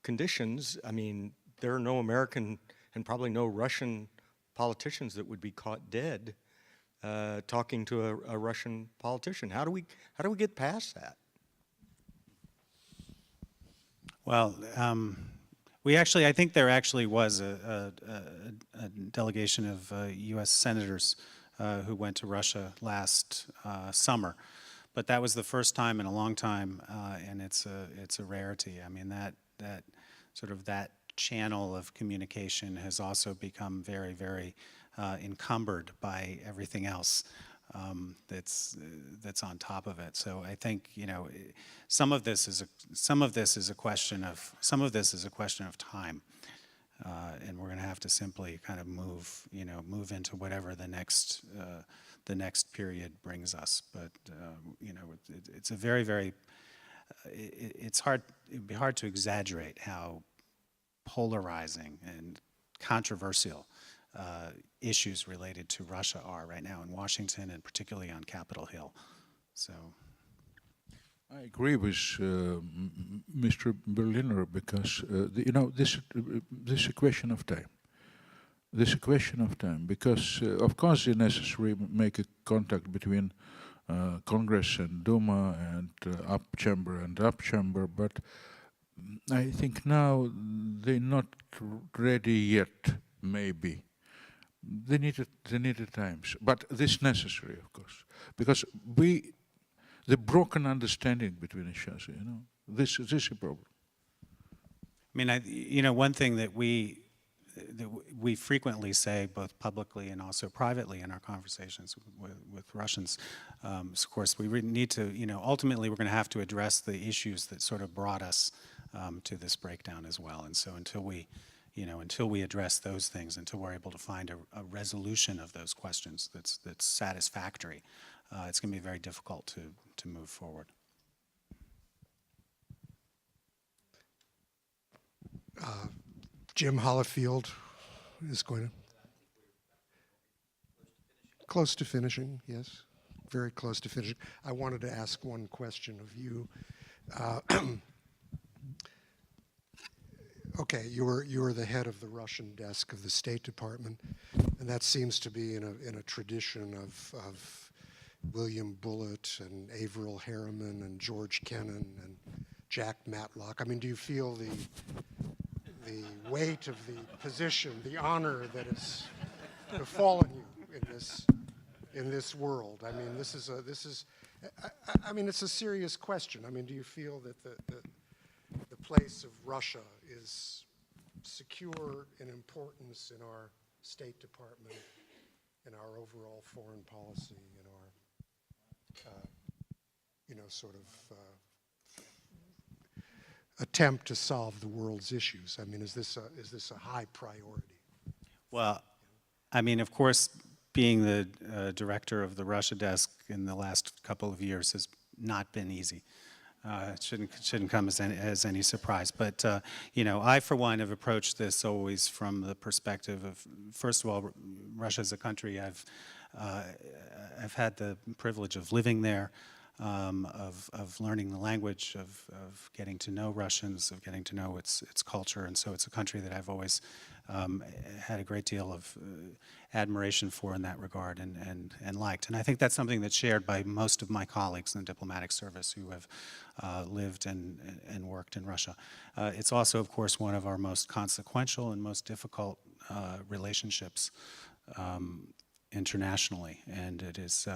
conditions, I mean, there are no American and probably no Russian politicians that would be caught dead talking to a Russian politician. How do we get past that? Well, I think there actually was a delegation of U.S. senators who went to Russia last summer, but that was the first time in a long time, and it's a rarity. I mean, that channel of communication has also become very, very encumbered by everything else that's on top of it. So I think, you know, some of this is a question of time, and we're going to have to simply kind of move into whatever the next period brings us. But you know, it's a very, very it'd be hard to exaggerate how polarizing and controversial issues related to Russia are right now in Washington, and particularly on Capitol Hill. So I agree with Mr. Berliner, because you know, this is a question of time. This is a question of time, because of course it's necessary to make a contact between Congress and Duma and up chamber, but I think now they're not ready yet. Maybe they needed times, but this is necessary, of course, because the broken understanding between each other. You know, this is a problem. I mean, you know, one thing that we frequently say, both publicly and also privately in our conversations with Russians, of course, we need to, you know, ultimately we're going to have to address the issues that sort of brought us to this breakdown as well. And so until we address those things, until we're able to find a resolution of those questions that's satisfactory, it's going to be very difficult to move forward. Jim Hollifield is going to. Close to finishing, yes. Very close to finishing. I wanted to ask one question of you. Okay, you were the head of the Russian desk of the State Department, and that seems to be in a tradition of William Bullitt and Averell Harriman and George Kennan and Jack Matlock. I mean, do you feel the weight of the position, the honor that has befallen you in this world? I mean, I mean, it's a serious question. I mean, do you feel that the place of Russia is secure in importance in our State Department, in our overall foreign policy, in our, you know, sort of attempt to solve the world's issues? I mean, is this a high priority? Well, I mean, of course, being the director of the Russia desk in the last couple of years has not been easy. It shouldn't come as any surprise. But, you know, I, for one, have approached this always from the perspective of, first of all, Russia is a country I've had the privilege of living there, of learning the language, of getting to know Russians, of getting to know its culture. And so it's a country that I've always had a great deal of admiration for in that regard and liked. And I think that's something that's shared by most of my colleagues in the diplomatic service who have lived and worked in Russia. It's also, of course, one of our most consequential and most difficult relationships internationally. And it is,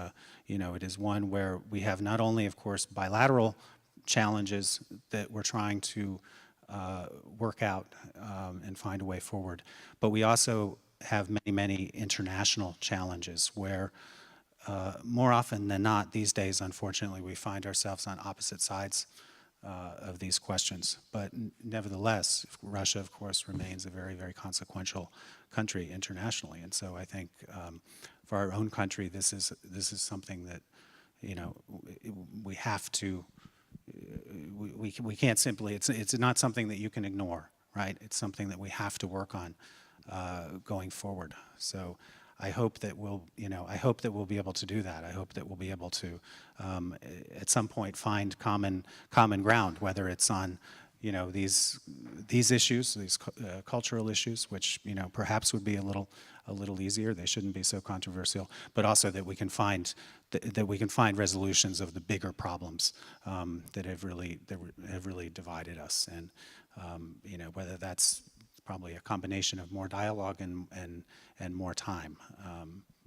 you know, it is one where we have not only, of course, bilateral challenges that we're trying to work out and find a way forward, but we also have many, many international challenges where more often than not these days, unfortunately, we find ourselves on opposite sides of these questions. But nevertheless, Russia, of course, remains a very, very consequential country internationally. And so I think for our own country, this is something that, you know, we have to, we can't simply, it's not something that you can ignore, right? It's something that we have to work on going forward. So I hope that we'll, you know, I hope that we'll be able to do that. I hope that we'll be able to, at some point, find common ground, whether it's on, you know, these issues, these cultural issues, which, you know, perhaps would be a little easier. They shouldn't be so controversial, but also that we can find resolutions of the bigger problems that have really divided us, and you know, whether that's probably a combination of more dialogue and more time.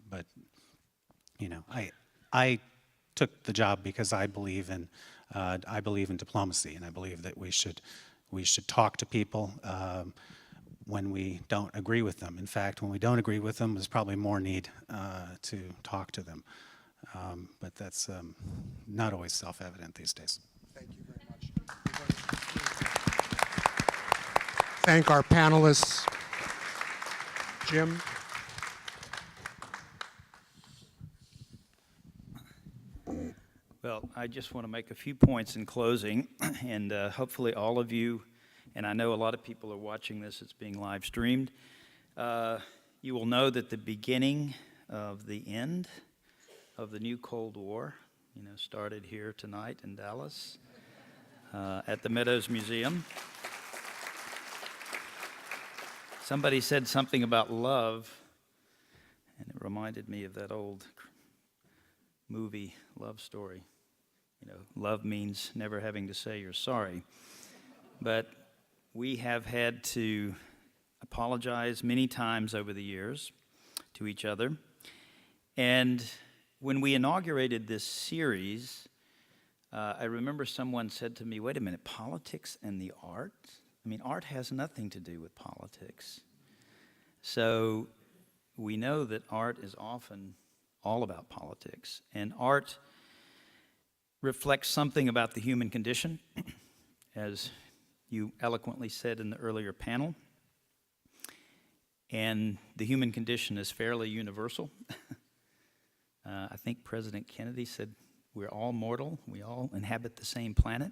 But you know, I took the job because I believe in diplomacy, and I believe that we should talk to people when we don't agree with them. In fact, when we don't agree with them, there's probably more need to talk to them. But that's not always self-evident these days. Thank you very much. Thank our panelists. Jim? Well, I just want to make a few points in closing, and hopefully all of you, and I know a lot of people are watching this, it's being live streamed, you will know that the beginning of the end of the new Cold War, you know, started here tonight in Dallas at the Meadows Museum. Somebody said something about love, and it reminded me of that old movie, Love Story. You know, love means never having to say you're sorry. But we have had to apologize many times over the years to each other. And when we inaugurated this series, I remember someone said to me, wait a minute, politics and the arts? I mean, art has nothing to do with politics. So we know that art is often all about politics. And art reflects something about the human condition, as you eloquently said in the earlier panel. And the human condition is fairly universal. I think President Kennedy said we're all mortal, we all inhabit the same planet.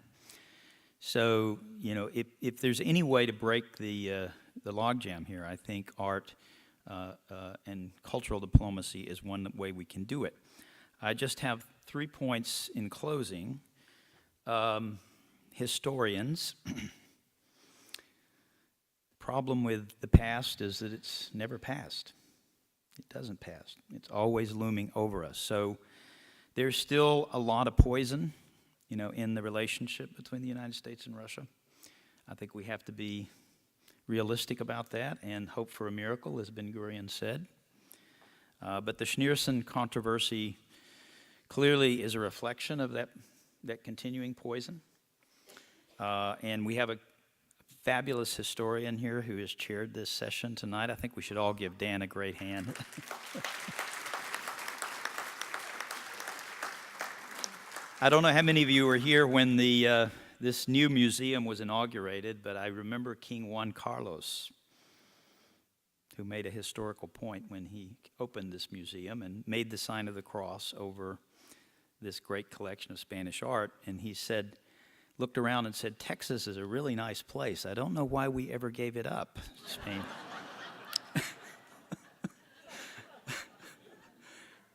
So, you know, if there's any way to break the logjam here, I think art and cultural diplomacy is one way we can do it. I just have 3 points in closing. Historians, problem with the past is that it's never passed. It doesn't pass. It's always looming over us. So there's still a lot of poison, you know, in the relationship between the United States and Russia. I think we have to be realistic about that and hope for a miracle, as Ben-Gurion said. But the Schneerson controversy clearly is a reflection of that continuing poison. And we have a fabulous historian here who has chaired this session tonight. I think we should all give Dan a great hand. I don't know how many of you were here when this new museum was inaugurated, but I remember King Juan Carlos, who made a historical point when he opened this museum and made the sign of the cross over this great collection of Spanish art. And he said, looked around and said, Texas is a really nice place. I don't know why we ever gave it up, Spain.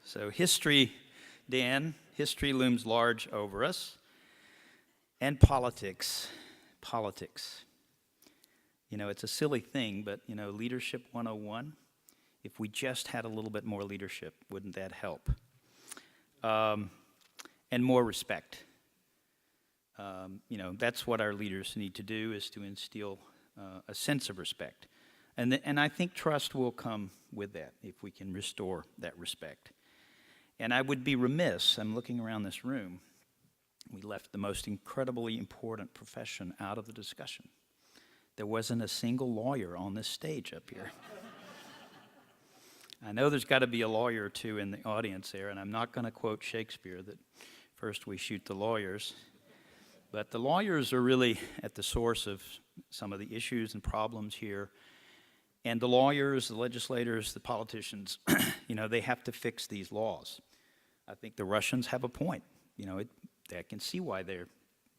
So history, Dan, history looms large over us. And politics. Politics. You know, it's a silly thing, but, you know, Leadership 101, if we just had a little bit more leadership, wouldn't that help? And more respect. You know, that's what our leaders need to do, is to instill a sense of respect. And I think trust will come with that if we can restore that respect. And I would be remiss, I'm looking around this room, we left the most incredibly important profession out of the discussion. There wasn't a single lawyer on this stage up here. I know there's got to be a lawyer or two in the audience there, and I'm not going to quote Shakespeare that first we shoot the lawyers. But the lawyers are really at the source of some of the issues and problems here. And the lawyers, the legislators, the politicians, you know, they have to fix these laws. I think the Russians have a point. You know, I can see why they're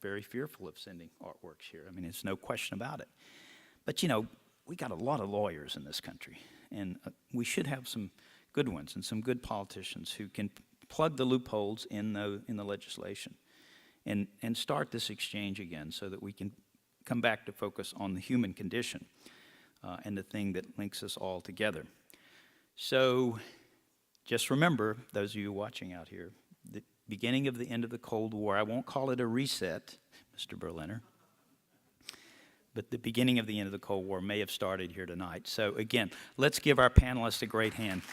very fearful of sending artworks here. I mean, it's no question about it. But, you know, we got a lot of lawyers in this country, and we should have some good ones and some good politicians who can plug the loopholes in the legislation and start this exchange again so that we can come back to focus on the human condition and the thing that links us all together. So just remember, those of you watching out here, the beginning of the end of the Cold War, I won't call it a reset, Mr. Berliner, but the beginning of the end of the Cold War may have started here tonight. So again, let's give our panelists a great hand.